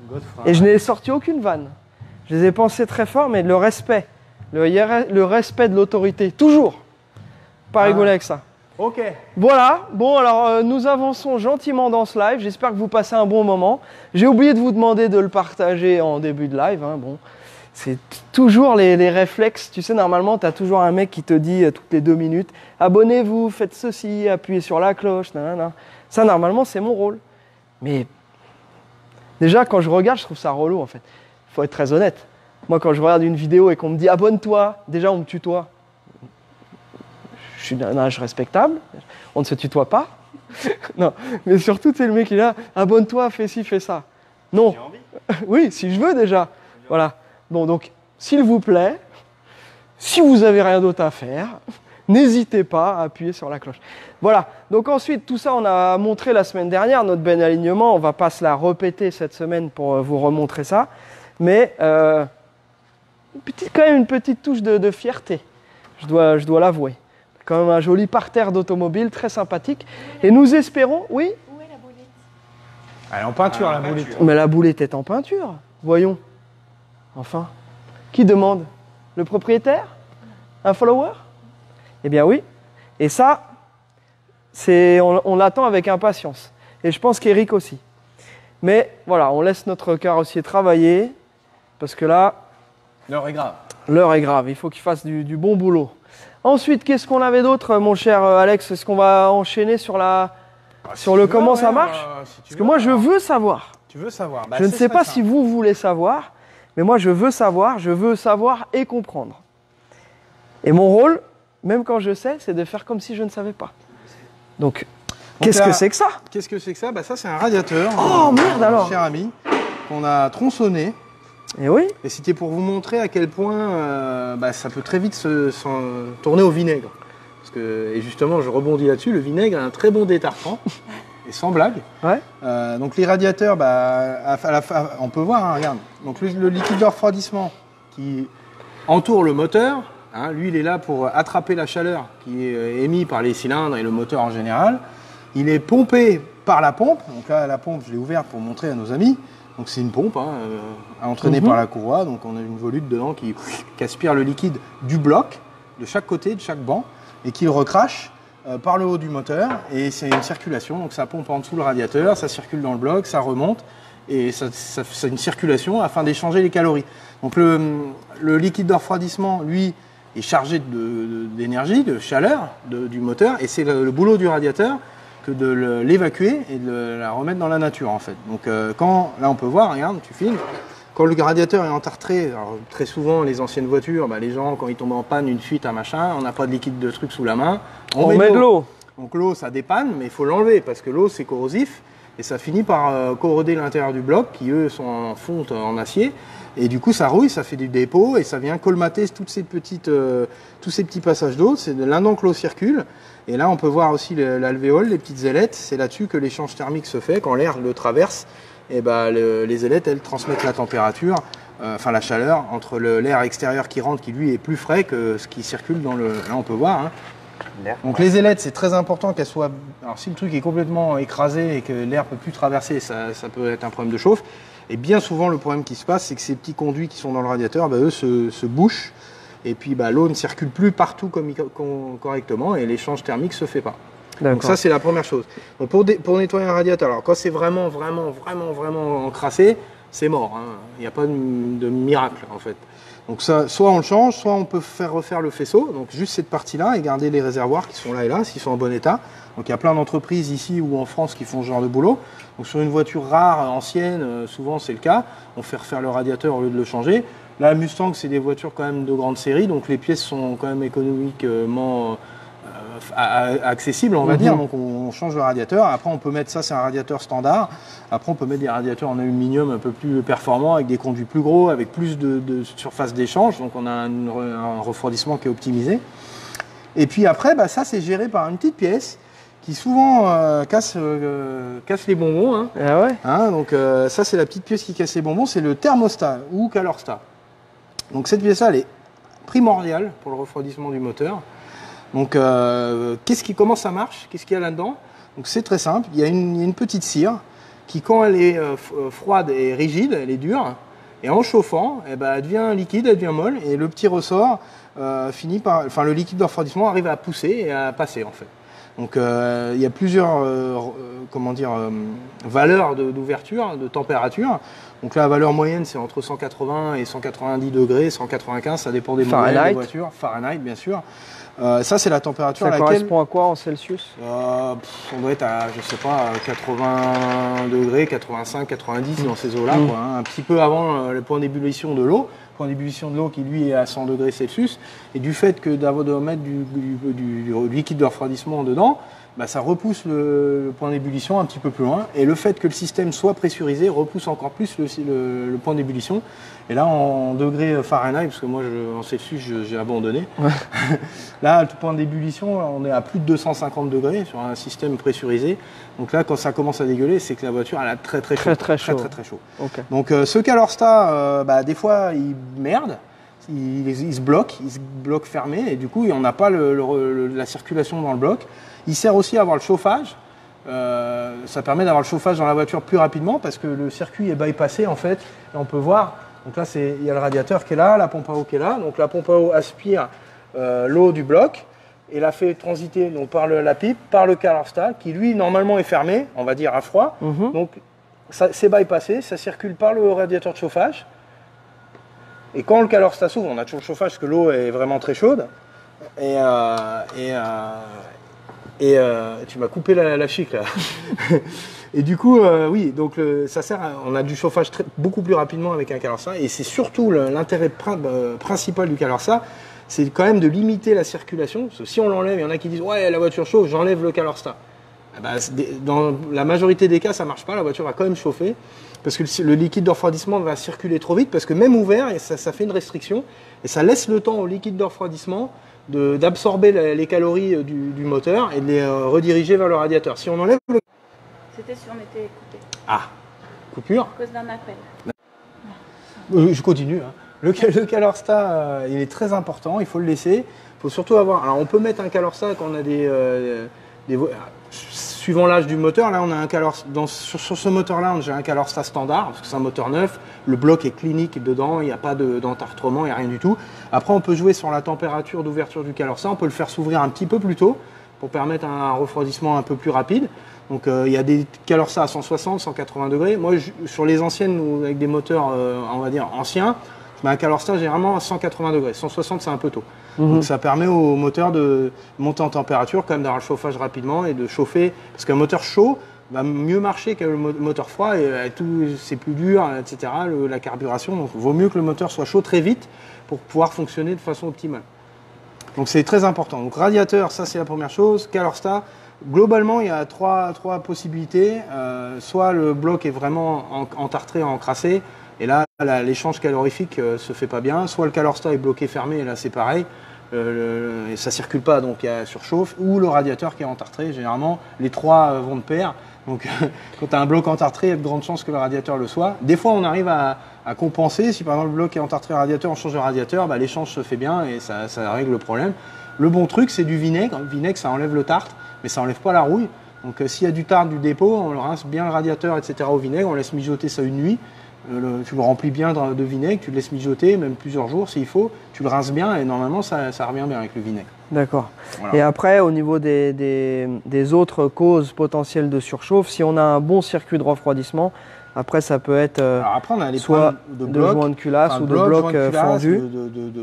Godefrin. Et je n'ai sorti aucune vanne. Je les ai pensés très fort, mais le respect. Le respect de l'autorité. Toujours. Pas rigoler avec ça. Ok. Voilà. Bon, alors, nous avançons gentiment dans ce live. J'espère que vous passez un bon moment. J'ai oublié de vous demander de le partager en début de live. Hein. Bon, c'est toujours les réflexes. Tu sais, normalement, tu as toujours un mec qui te dit toutes les 2 minutes « Abonnez-vous, faites ceci, appuyez sur la cloche. » Ça, normalement, c'est mon rôle. Mais déjà, quand je regarde, je trouve ça relou, en fait. Il faut être très honnête. Moi, quand je regarde une vidéo et qu'on me dit « Abonne-toi », déjà, on me tutoie. Je suis d'un âge respectable. On ne se tutoie pas. Non, mais surtout, c'est le mec qui est là « Abonne-toi, fais ci, fais ça ». Non. J'ai envie. Oui, si je veux déjà. Voilà. Bon, donc, s'il vous plaît, si vous n'avez rien d'autre à faire, n'hésitez pas à appuyer sur la cloche. Voilà. Donc ensuite, tout ça, on a montré la semaine dernière, notre bon alignement. On ne va pas se la répéter cette semaine pour vous remontrer ça. Mais quand même une petite touche de fierté, je dois l'avouer. Quand même un joli parterre d'automobile, très sympathique. Et nous espérons, oui. Où est la boulette? Elle est en peinture, la boulette. Mais la boulette est en peinture. Voyons. Enfin. Qui demande? Le propriétaire? Un follower? Eh bien oui. Et ça, on l'attend avec impatience. Et je pense qu'Eric aussi. Mais voilà, on laisse notre carrossier travailler. Parce que là... L'heure est grave. L'heure est grave. Il faut qu'il fasse du bon boulot. Ensuite, qu'est-ce qu'on avait d'autre, mon cher Alex? Est-ce qu'on va enchaîner sur comment ça marche? Parce que moi, je veux savoir. Tu veux savoir? Je ne sais pas si vous voulez savoir, mais moi, je veux savoir et comprendre. Et mon rôle, même quand je sais, c'est de faire comme si je ne savais pas. Donc qu'est-ce que c'est que ça? Qu'est-ce que c'est que ça? Ça, c'est un radiateur. Oh, merde alors! Cher ami, qu'on a tronçonné. Et oui. Et c'était pour vous montrer à quel point ça peut très vite se tourner au vinaigre. Et justement, je rebondis là-dessus, le vinaigre a un très bon détartrant, et sans blague. Ouais. Donc les radiateurs, on peut voir, hein, regarde. Donc le liquide de refroidissement qui entoure le moteur, hein, lui il est là pour attraper la chaleur qui est émise par les cylindres et le moteur en général. Il est pompé par la pompe. Donc là, la pompe, je l'ai ouverte pour montrer à nos amis. Donc c'est une pompe entraînée par la courroie, donc on a une volute dedans qui aspire le liquide du bloc, de chaque côté, de chaque banc, et qui le recrache par le haut du moteur, et c'est une circulation, donc ça pompe en dessous le radiateur, ça circule dans le bloc, ça remonte, et c'est une circulation afin d'échanger les calories. Donc le liquide de refroidissement, lui, est chargé d'énergie, de chaleur du moteur, et c'est le boulot du radiateur que de l'évacuer et de la remettre dans la nature en fait. Donc là on peut voir, regarde, tu filmes, quand le radiateur est entartré, alors, très souvent les anciennes voitures, les gens quand ils tombent en panne, une fuite, un machin, on n'a pas de liquide de truc sous la main, on met de l'eau. Donc l'eau ça dépanne, mais il faut l'enlever parce que l'eau c'est corrosif et ça finit par corroder l'intérieur du bloc qui eux sont en fonte en acier. Et du coup, ça rouille, ça fait du dépôt et ça vient colmater tous ces petits passages d'eau. C'est là-dedans que l'eau circule. Et là, on peut voir aussi l'alvéole, les petites ailettes. C'est là-dessus que l'échange thermique se fait. Quand l'air le traverse, et les ailettes, elles transmettent la température, enfin la chaleur, entre l'air extérieur qui rentre, qui lui est plus frais que ce qui circule dans le... Là, on peut voir. Hein. Donc les ailettes, c'est très important qu'elles soient... Alors si le truc est complètement écrasé et que l'air ne peut plus traverser, ça peut être un problème de chauffe. Et bien souvent, le problème qui se passe, c'est que ces petits conduits qui sont dans le radiateur, eux se bouchent. Et puis l'eau ne circule plus partout correctement et l'échange thermique ne se fait pas. Donc ça, c'est la première chose. Donc pour nettoyer un radiateur, alors quand c'est vraiment encrassé, c'est mort. Hein. Il n'y a pas de miracle en fait. Donc ça, soit on le change, soit on peut faire refaire le faisceau, donc juste cette partie-là et garder les réservoirs qui sont là et là, s'ils sont en bon état. Donc il y a plein d'entreprises ici ou en France qui font ce genre de boulot. Donc sur une voiture rare, ancienne, souvent c'est le cas, on fait refaire le radiateur au lieu de le changer. Là, Mustang, c'est des voitures quand même de grande série, donc les pièces sont quand même économiquement accessibles, on va dire. Donc on change le radiateur. Après, on peut mettre ça, c'est un radiateur standard. Après, on peut mettre des radiateurs en aluminium un peu plus performants, avec des conduits plus gros, avec plus de surface d'échange. Donc on a un refroidissement qui est optimisé. Et puis après, ça, c'est géré par une petite pièce qui souvent casse les bonbons. Hein. Ah ouais. Hein, donc ça, c'est la petite pièce qui casse les bonbons. C'est le thermostat ou calorstat. Donc cette pièce-là, elle est primordiale pour le refroidissement du moteur. Donc comment ça marche? Qu'est-ce qu'il y a là-dedans? Donc c'est très simple. Il y a une petite cire qui, quand elle est froide et rigide, elle est dure. Et en chauffant, elle devient liquide, elle devient molle. Et le petit ressort le liquide de refroidissement arrive à pousser et à passer en fait. Donc il y a plusieurs valeurs d'ouverture, de température. Donc là, la valeur moyenne, c'est entre 180 et 190 degrés, 195, ça dépend des modèles des voitures. Fahrenheit, bien sûr. Ça, c'est la température à laquelle... Ça correspond à quoi en Celsius? On doit être à, 80 degrés, 85, 90 dans ces eaux-là, quoi, hein, un petit peu avant le point d'ébullition de l'eau. Point d'ébullition de l'eau qui, lui, est à 100 degrés Celsius. Et du fait que de mettre du liquide de refroidissement dedans, ça repousse le point d'ébullition un petit peu plus loin. Et le fait que le système soit pressurisé repousse encore plus le point d'ébullition. Et là, en degrés Fahrenheit, parce que moi, en Celsius, j'ai abandonné. Ouais. Là, le point d'ébullition, on est à plus de 250 degrés sur un système pressurisé. Donc là, quand ça commence à dégueuler, c'est que la voiture, elle a très chaud. Très chaud. Okay. Donc ce calorstat, des fois, il merde. Il se bloque fermé. Et du coup, on n'a pas la circulation dans le bloc. Il sert aussi à avoir le chauffage. Ça permet d'avoir le chauffage dans la voiture plus rapidement parce que le circuit est bypassé en fait. Et on peut voir, donc là il y a le radiateur qui est là, la pompe à eau qui est là. Donc la pompe à eau aspire l'eau du bloc et la fait transiter donc, par la pipe, par le calorstat qui lui normalement est fermé, on va dire à froid. Donc c'est bypassé, ça circule par le radiateur de chauffage. Et quand le calorstat s'ouvre, on a toujours le chauffage parce que l'eau est vraiment très chaude. Et tu m'as coupé la chic là. Et du coup, oui, donc ça sert on a du chauffage beaucoup plus rapidement avec un calorstat. Et c'est surtout l'intérêt principal du calorstat, c'est quand même de limiter la circulation. Parce que si on l'enlève, il y en a qui disent ouais, la voiture chauffe, j'enlève le calorstat. Dans la majorité des cas, ça ne marche pas. La voiture va quand même chauffer parce que le liquide de refroidissement va circuler trop vite parce que même ouvert, ça fait une restriction et ça laisse le temps au liquide de refroidissement d'absorber les calories du moteur et de les rediriger vers le radiateur. Si on enlève le... C'était si on était coupé. Ah, coupure. À cause d'un appel. Je continue. Hein. Le calorstat, il est très important, il faut le laisser. Il faut surtout avoir... Alors on peut mettre un calorstat quand on a suivant l'âge du moteur, là on a un calorstat, sur ce moteur-là, j'ai un calorstat standard, parce que c'est un moteur neuf, le bloc est clinique dedans, il n'y a pas d'entartrement, il n'y a rien du tout. Après on peut jouer sur la température d'ouverture du calorstat, on peut le faire s'ouvrir un petit peu plus tôt, pour permettre un refroidissement un peu plus rapide. Donc il y a des Calorsta à 160, 180 degrés. Moi, sur les anciennes ou avec des moteurs, on va dire anciens, je mets un Calorsta généralement à 180 degrés. 160, c'est un peu tôt. Donc ça permet au moteur de monter en température, quand même d'avoir le chauffage rapidement et de chauffer. Parce qu'un moteur chaud va mieux marcher que le moteur froid et tout, c'est plus dur, etc. La carburation. Donc il vaut mieux que le moteur soit chaud très vite pour pouvoir fonctionner de façon optimale. Donc c'est très important. Donc radiateur, ça c'est la première chose. Calorsta, globalement il y a trois possibilités. Soit le bloc est vraiment entartré, encrassé, et là l'échange calorifique se fait pas bien. Soit le Calorsta est bloqué fermé, et là c'est pareil. Et ça circule pas, donc il y a surchauffe. Ou le radiateur qui est entartré. Généralement les trois vont de pair. Donc quand tu as un bloc entartré, il y a de grandes chances que le radiateur le soit. Des fois on arrive à compenser. Si par exemple le bloc est entartré radiateur, on change de radiateur, bah, l'échange se fait bien et ça règle le problème. Le bon truc, c'est du vinaigre. Le vinaigre, ça enlève le tartre, mais ça enlève pas la rouille. Donc s'il y a du tartre du dépôt, on le rince bien le radiateur, etc. au vinaigre, on laisse mijoter ça une nuit. Tu le remplis bien de vinaigre, tu le laisses mijoter, même plusieurs jours s'il faut. Tu le rinces bien et normalement ça revient bien avec le vinaigre. D'accord. Voilà. Et après, au niveau des autres causes potentielles de surchauffe, si on a un bon circuit de refroidissement, après ça peut être Alors après, on a les soit problèmes de joint de culasse ou de joint bloc de culasse, fendu.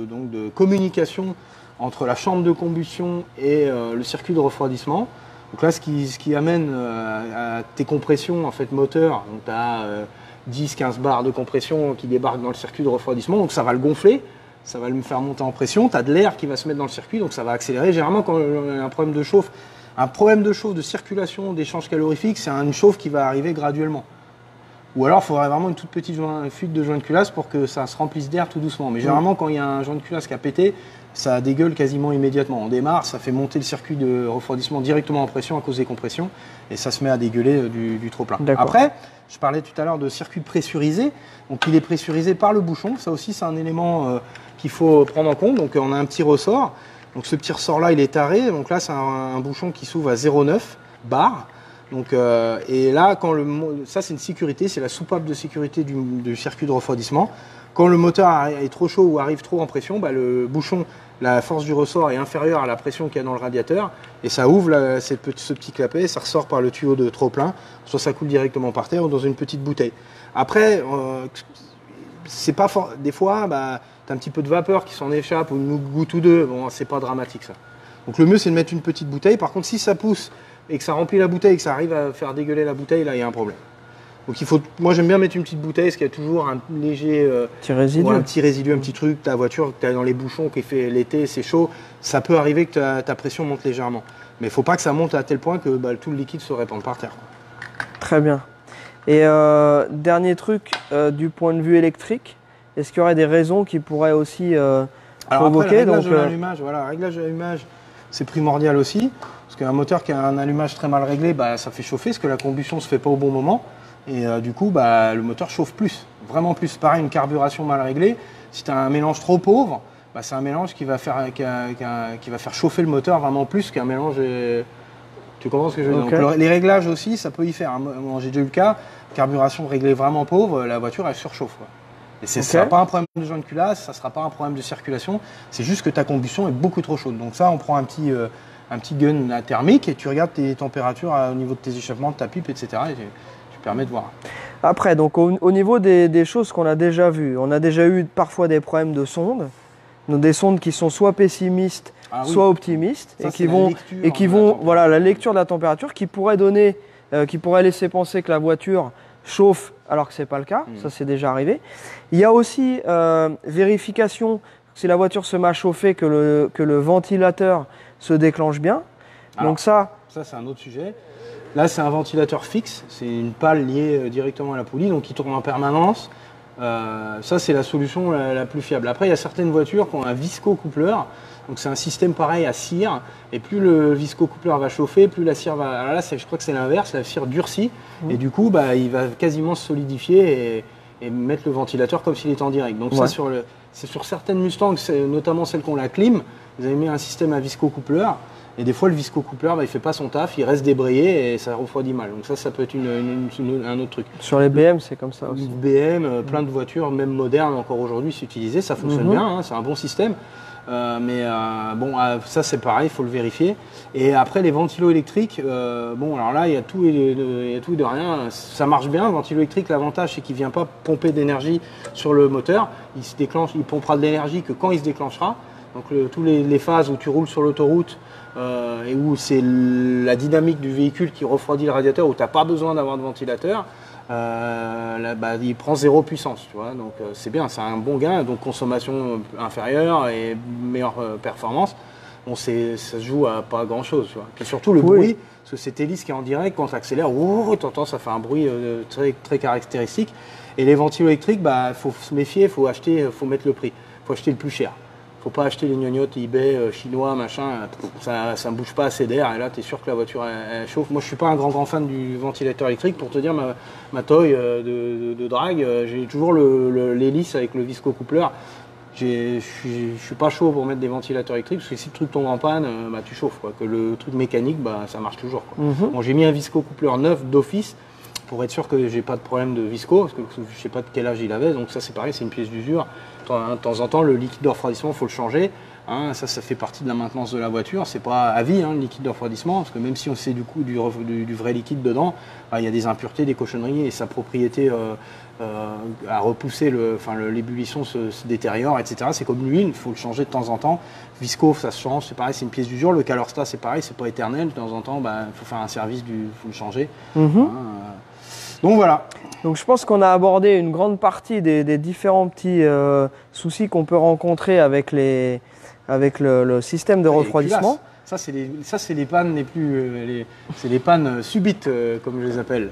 donc de communication entre la chambre de combustion et le circuit de refroidissement. Donc là, ce qui amène à tes compressions en fait moteur, donc tu as 10-15 bars de compression qui débarquent dans le circuit de refroidissement, donc ça va le gonfler, ça va le faire monter en pression, tu as de l'air qui va se mettre dans le circuit, donc ça va accélérer. Généralement, quand on a un problème de chauffe, de circulation, d'échange calorifique, c'est une chauffe qui va arriver graduellement. Ou alors, il faudrait vraiment une toute petite fuite de joint de culasse pour que ça se remplisse d'air tout doucement. Mais généralement, quand il y a un joint de culasse qui a pété, ça dégueule quasiment immédiatement. On démarre, ça fait monter le circuit de refroidissement directement en pression à cause des compressions et ça se met à dégueuler du trop-plein. Après, je parlais tout à l'heure de circuit pressurisé. Donc, il est pressurisé par le bouchon. Ça aussi, c'est un élément qu'il faut prendre en compte. Donc, on a un petit ressort. Donc, ce petit ressort-là, il est taré. Donc là, c'est un bouchon qui s'ouvre à 0,9 bar. Donc, et là, ça c'est une sécurité, c'est la soupape de sécurité du circuit de refroidissement. Quand le moteur est trop chaud ou arrive trop en pression, bah, le bouchon, la force du ressort est inférieure à la pression qu'il y a dans le radiateur et ça ouvre ce petit clapet, ça ressort par le tuyau de trop-plein, soit ça coule directement par terre ou dans une petite bouteille. Après, c'est pas des fois, bah, tu as un petit peu de vapeur qui s'en échappe ou une goutte ou deux, bon, c'est pas dramatique ça. Donc le mieux c'est de mettre une petite bouteille. Par contre, si ça pousse et que ça remplit la bouteille et que ça arrive à faire dégueuler la bouteille, là il y a un problème. Donc moi j'aime bien mettre une petite bouteille parce qu'il y a toujours un léger petit résidu. Un petit truc, ta voiture que tu as dans les bouchons qui fait l'été, c'est chaud, ça peut arriver que ta pression monte légèrement. Mais il ne faut pas que ça monte à tel point que tout le liquide se répande par terre. Très bien. Et dernier truc, du point de vue électrique, est-ce qu'il y aurait des raisons qui pourraient aussi provoquer le réglage de l'allumage, voilà, le réglage de l'allumage, c'est primordial aussi. Parce qu'un moteur qui a un allumage très mal réglé, bah, ça fait chauffer parce que la combustion ne se fait pas au bon moment. Et du coup, bah, le moteur chauffe plus, vraiment plus. Pareil, une carburation mal réglée, si tu as un mélange trop pauvre, bah, c'est un mélange qui va faire chauffer le moteur vraiment plus qu'un mélange. Tu comprends ce que je veux dire? Okay. Donc, les réglages aussi, ça peut y faire. Moi, j'ai déjà eu le cas, carburation réglée vraiment pauvre, la voiture elle surchauffe, quoi. Et ça ne sera pas un problème de joint de culasse, ça ne sera pas un problème de circulation, c'est juste que ta combustion est beaucoup trop chaude. Donc ça, on prend un petit gun thermique et tu regardes tes températures au niveau de tes échappements, de ta pipe, etc. Et tu permets de voir. Après, donc au niveau des choses qu'on a déjà vues, on a déjà eu parfois des problèmes de sondes, donc des sondes qui sont soit pessimistes, soit optimistes, ça, et qui vont voilà, la lecture de la température qui pourrait donner, qui pourrait laisser penser que la voiture chauffe alors que ce n'est pas le cas, ça c'est déjà arrivé. Il y a aussi vérification, si la voiture se met à chauffer, que le ventilateur se déclenche bien. Alors, donc ça c'est un autre sujet. Là, c'est un ventilateur fixe, c'est une pale liée directement à la poulie, donc qui tourne en permanence. Ça, c'est la solution la plus fiable. Après, il y a certaines voitures qui ont un visco-coupleur. Donc, c'est un système pareil à cire. Et plus le visco-coupleur va chauffer, plus la cire va... Alors là, je crois que c'est l'inverse, la cire durcit. Et du coup, bah, il va quasiment se solidifier et mettre le ventilateur comme s'il était en direct. Donc, ça, c'est sur certaines Mustang, notamment celles qui ont la clim, vous avez mis un système à visco-coupleur. Et des fois, le viscocoupleur, bah, il fait pas son taf, il reste débrayé et ça refroidit mal. Donc ça peut être un autre truc. Sur les BM, c'est comme ça aussi. BM, plein de voitures, même modernes encore aujourd'hui, c'est utilisé, ça fonctionne bien, hein, c'est un bon système. Ça c'est pareil, il faut le vérifier. Et après les ventilos électriques, alors là il y a tout et de rien. Ça marche bien, le ventilo électrique, l'avantage c'est qu'il ne vient pas pomper d'énergie sur le moteur. Il pompera de l'énergie que quand il se déclenchera. Donc tous les phases où tu roules sur l'autoroute et où c'est la dynamique du véhicule qui refroidit le radiateur, où tu n'as pas besoin d'avoir de ventilateur, il prend 0 puissance, tu vois, donc c'est bien, c'est un bon gain, donc consommation inférieure et meilleure performance. Bon, ça se joue à pas grand chose, tu vois. Et surtout le bruit, parce que c'est hélice qui est en direct, quand tu accélères, tu entends, ça fait un bruit très, très caractéristique. Et les ventilos électriques, faut se méfier, faut mettre le prix, faut acheter le plus cher. Faut pas acheter les gnognottes eBay chinois, machin, ça ne bouge pas assez d'air et là tu es sûr que la voiture elle chauffe. Moi je suis pas un grand fan du ventilateur électrique, pour te dire ma Toy de drague, j'ai toujours l'hélice avec le viscocoupleur. Je suis pas chaud pour mettre des ventilateurs électriques parce que si le truc tombe en panne, tu chauffes quoi. Que le truc mécanique, ça marche toujours quoi. Bon, j'ai mis un viscocoupleur neuf d'office pour être sûr que j'ai pas de problème de visco, parce que je sais pas de quel âge il avait, donc ça c'est pareil, c'est une pièce d'usure. De temps en temps, le liquide de refroidissement, il faut le changer. Hein, ça fait partie de la maintenance de la voiture. C'est pas à vie, le liquide de refroidissement, parce que même si on sait du vrai liquide dedans, il y a des impuretés, des cochonneries, et sa propriété à repousser l'ébullition se détériore, etc. C'est comme l'huile, il faut le changer de temps en temps. Visco, ça se change, c'est pareil, c'est une pièce d'usure. Le Calorstat, c'est pareil, c'est pas éternel. De temps en temps, il faut faire un service, faut le changer. Donc voilà. Donc je pense qu'on a abordé une grande partie des différents petits soucis qu'on peut rencontrer avec le système de refroidissement. Ça c'est les pannes c'est les pannes subites comme je les appelle.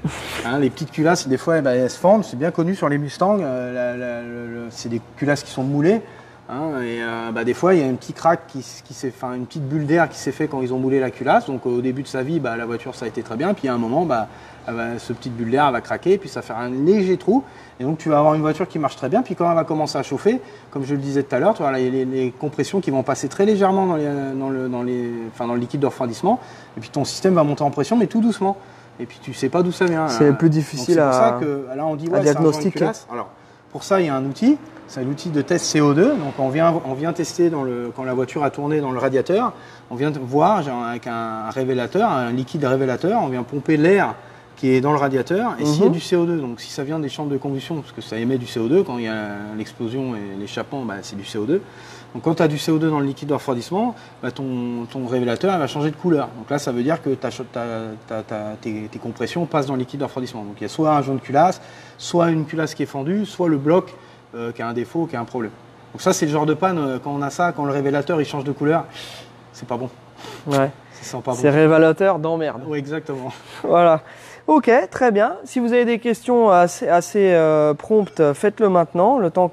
Les petites culasses, des fois elles se fendent, c'est bien connu sur les Mustangs. C'est des culasses qui sont moulées. Des fois il y a un petit crack une petite bulle d'air qui s'est fait quand ils ont moulé la culasse. Donc au début de sa vie, la voiture ça a été très bien. Puis à un moment, ce petite bulle d'air va craquer, puis ça va faire un léger trou. Et donc tu vas avoir une voiture qui marche très bien. Puis quand elle va commencer à chauffer, comme je le disais tout à l'heure, tu vois les compressions qui vont passer très légèrement dans le liquide de refroidissement. Et puis ton système va monter en pression, mais tout doucement. Et puis tu sais pas d'où ça vient. C'est plus difficile à diagnostiquer. Alors pour ça, il y a un outil. C'est l'outil de test CO2. Donc on vient tester quand la voiture a tourné dans le radiateur. On vient voir avec un révélateur, un liquide révélateur. On vient pomper l'air qui est dans le radiateur. Et s'il y a du CO2, donc si ça vient des chambres de combustion, parce que ça émet du CO2, quand il y a l'explosion et l'échappement, c'est du CO2. Donc quand tu as du CO2 dans le liquide de refroidissement, ton révélateur va changer de couleur. Donc là, ça veut dire que tes compressions passent dans le liquide de refroidissement. Donc il y a soit un jaune de culasse, soit une culasse qui est fendue, soit le bloc qui a un défaut, qui a un problème. Donc ça, c'est le genre de panne, quand on a ça, quand le révélateur il change de couleur, c'est pas bon. Ouais. Ça sent pas bon. C'est révélateur d'emmerde. Oui, exactement. Voilà. Ok, très bien. Si vous avez des questions assez promptes, faites-le maintenant. Le temps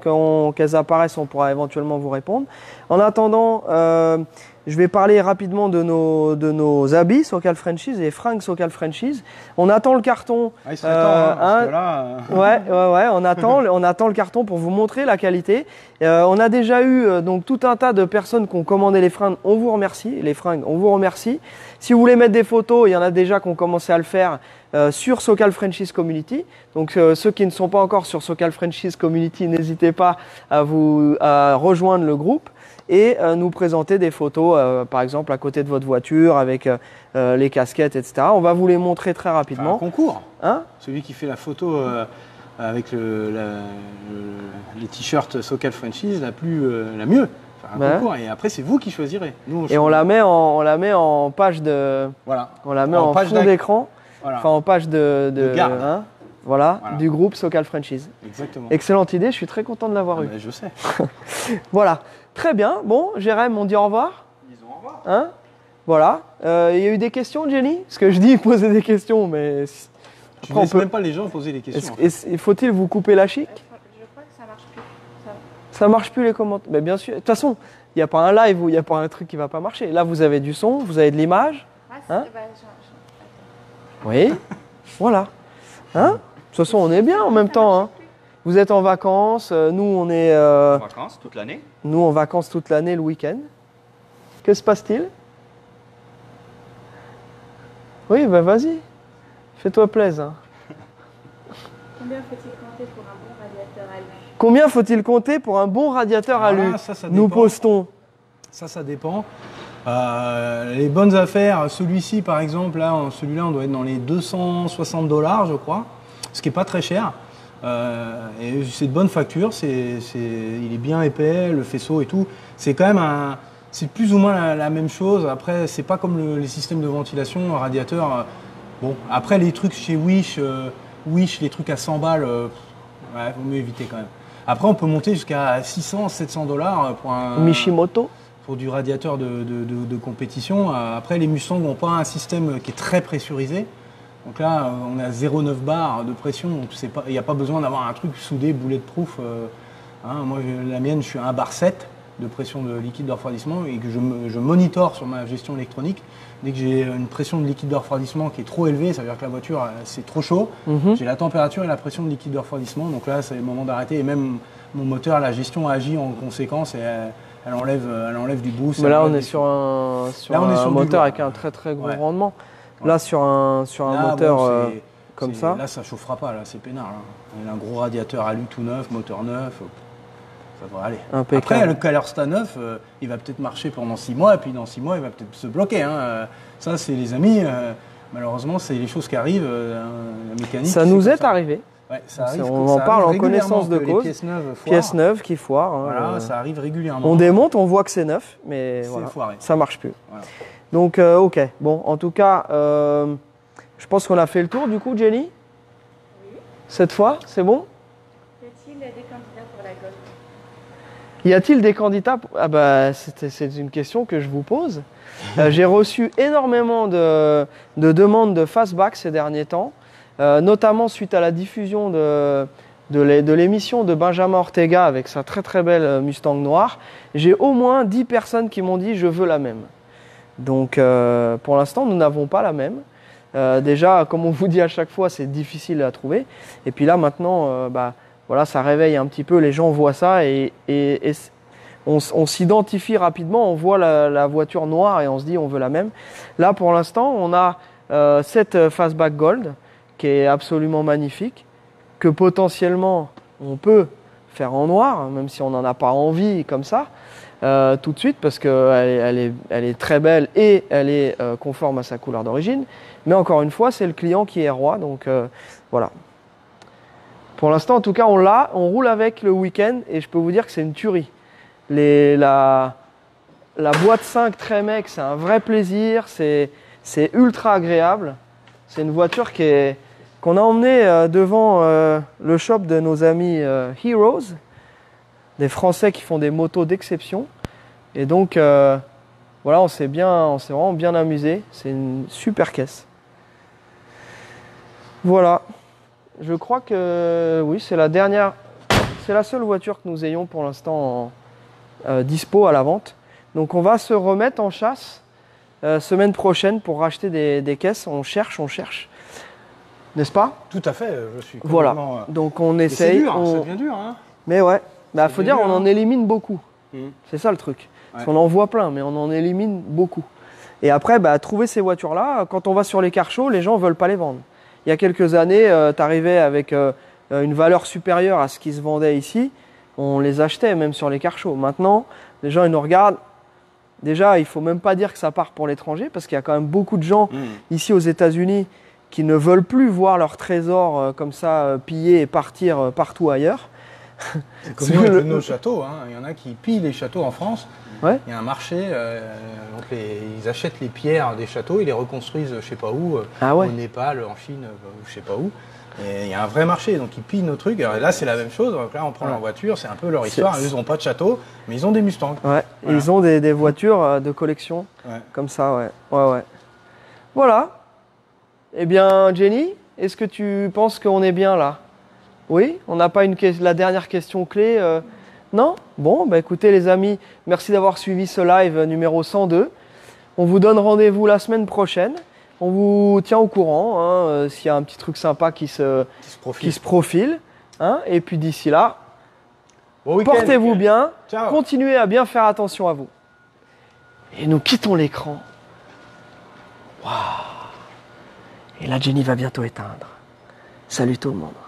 qu'elles apparaissent, on pourra éventuellement vous répondre. En attendant, je vais parler rapidement de nos habits Sokal Franchise et fringues Sokal Franchise. On attend le carton. Il serait temps, parce que là, Ouais. On attend le carton pour vous montrer la qualité. On a déjà eu donc tout un tas de personnes qui ont commandé les fringues. On vous remercie. Les fringues, on vous remercie. Si vous voulez mettre des photos, il y en a déjà qui ont commencé à le faire sur Sokal Franchise Community. Donc ceux qui ne sont pas encore sur Sokal Franchise Community, n'hésitez pas à rejoindre le groupe et nous présenter des photos, par exemple à côté de votre voiture avec les casquettes, etc. On va vous les montrer très rapidement. Un concours. Celui qui fait la photo avec les t-shirts Sokal Franchise la mieux. Concours, et après c'est vous qui choisirez. Nous, on la met en page de. Voilà. On la met en fond d'écran. Voilà. Enfin en page de garde. Voilà, du groupe Sokal Franchise. Exactement. Excellente idée, je suis très content de l'avoir eu. Je sais. Voilà, très bien. Bon, Jérém, on dit au revoir. Disons au revoir. Voilà. Il y a eu des questions, Jenny? Parce que je dis poser des questions, mais. Je ne laisse même pas les gens poser des questions. Faut-il vous couper la chic? Je crois que ça marche plus. Ça marche plus les commentaires. Mais bien sûr. De toute façon, il n'y a pas un live où il n'y a pas un truc qui va pas marcher. Là, vous avez du son, vous avez de l'image. Oui. Voilà. De toute façon, on est bien en même temps. Vous êtes en vacances. Nous, on est. En vacances toute l'année. Nous, en vacances toute l'année, le week-end. Que se passe-t-il? Oui, bah vas-y. Fais-toi plaisir. Combien faut-il compter pour un bon radiateur alu? Combien faut-il compter pour un bon radiateur Alors là, alu? ça Nous dépend. postons. Ça dépend. Les bonnes affaires, celui-ci par exemple, celui-là on doit être dans les 260 $, je crois, ce qui n'est pas très cher. Et c'est de bonne facture, il est bien épais, le faisceau et tout. C'est quand même c'est plus ou moins la même chose. Après, c'est pas comme les systèmes de ventilation, un radiateur. Bon, après les trucs chez Wish, les trucs à 100 balles, ouais, vaut mieux éviter quand même. Après, on peut monter jusqu'à 600, 700 $ pour un. Mishimoto. Pour du radiateur de compétition. Après, les Mustangs n'ont pas un système qui est très pressurisé. Donc là, on a 0,9 bar de pression. Il n'y a pas besoin d'avoir un truc soudé, bulletproof. Moi, la mienne, je suis à 1,7 bar de pression de liquide de refroidissement et que je monitore sur ma gestion électronique. Dès que j'ai une pression de liquide de refroidissement qui est trop élevée, ça veut dire que la voiture, c'est trop chaud. J'ai la température et la pression de liquide de refroidissement. Donc là, c'est le moment d'arrêter. Et même mon moteur, la gestion agit en conséquence et elle enlève du boost. Mais là, on est sur un moteur avec un très très gros rendement. Ouais. Là, sur un moteur comme ça. Là, ça chauffera pas, là, c'est peinard. Il a un gros radiateur alu tout neuf, moteur neuf. Ça devrait aller. Impeccable. Après, le Calerstar neuf, il va peut-être marcher pendant 6 mois, et puis dans 6 mois, il va peut-être se bloquer. Ça, c'est les amis. Malheureusement, c'est les choses qui arrivent. La mécanique. Ça nous est arrivé. Ouais, ça arrive, on en parle en connaissance de cause. Pièces neuves qui foirent. Voilà, ça arrive régulièrement. On démonte, on voit que c'est neuf, mais voilà, foiré. Ça marche plus. Voilà. Donc, ok. Bon, en tout cas, je pense qu'on a fait le tour du coup, Jenny. Oui. Cette fois, c'est bon? Y a-t-il des candidats pour la Gold? Y a-t-il des candidats Ah bah, c'est une question que je vous pose. J'ai reçu énormément de demandes de fastback ces derniers temps, notamment suite à la diffusion de l'émission de Benjamin Ortega avec sa très très belle Mustang noire. J'ai au moins 10 personnes qui m'ont dit « je veux la même ». Donc pour l'instant, nous n'avons pas la même. Déjà, comme on vous dit à chaque fois, c'est difficile à trouver. Et puis là, maintenant, voilà, ça réveille un petit peu, les gens voient ça et on s'identifie rapidement, on voit la voiture noire et on se dit on veut la même. Là, pour l'instant, on a cette Fastback Gold qui est absolument magnifique, que potentiellement on peut faire en noir, même si on n'en a pas envie comme ça, tout de suite, parce qu'elle est très belle et elle est conforme à sa couleur d'origine. Mais encore une fois, c'est le client qui est roi, donc voilà. Pour l'instant, en tout cas, on roule avec le week-end et je peux vous dire que c'est une tuerie. La boîte 5 Tremec, c'est un vrai plaisir, c'est ultra agréable. C'est une voiture qu'on a emmenée devant le shop de nos amis Heroes, des Français qui font des motos d'exception. Et donc, voilà, on s'est vraiment bien amusé. C'est une super caisse. Voilà. Je crois que oui, c'est la seule voiture que nous ayons pour l'instant dispo à la vente. Donc on va se remettre en chasse semaine prochaine pour racheter des caisses. On cherche. N'est-ce pas? Tout à fait, je suis voilà. Donc on essaye. C'est dur, ça devient dur. Hein. Mais ouais, faut dire on en élimine beaucoup. C'est ça le truc. Ouais. On en voit plein, mais on en élimine beaucoup. Et après, trouver ces voitures-là, quand on va sur les cars shows, les gens ne veulent pas les vendre. Il y a quelques années, tu arrivais avec une valeur supérieure à ce qui se vendait ici. On les achetait même sur les cars shows. Maintenant, les gens ils nous regardent. Déjà, il ne faut même pas dire que ça part pour l'étranger parce qu'il y a quand même beaucoup de gens ici aux États-Unis qui ne veulent plus voir leur trésor comme ça piller et partir partout ailleurs. C'est comme nous avec nos châteaux. Hein. Il y en a qui pillent les châteaux en France. Ouais. Il y a un marché, donc ils achètent les pierres des châteaux, ils les reconstruisent je ne sais pas où, au Népal, en Chine, je ne sais pas où. Et il y a un vrai marché, donc ils pillent nos trucs. Alors là, c'est la même chose. Donc là, on prend leur voiture, c'est un peu leur histoire. Ils n'ont pas de château, mais ils ont des Mustangs. Ouais. Voilà. Ils ont des voitures de collection, comme ça, ouais. Voilà. Eh bien, Jenny, est-ce que tu penses qu'on est bien là? Oui? On n'a pas la dernière question clé Non? Bon, écoutez les amis, merci d'avoir suivi ce live numéro 102. On vous donne rendez-vous la semaine prochaine. On vous tient au courant s'il y a un petit truc sympa qui se profile. Et puis d'ici là, portez-vous bien, continuez à bien faire attention à vous. Et nous quittons l'écran. Waouh! Et la Jenny va bientôt éteindre. Salut tout le monde.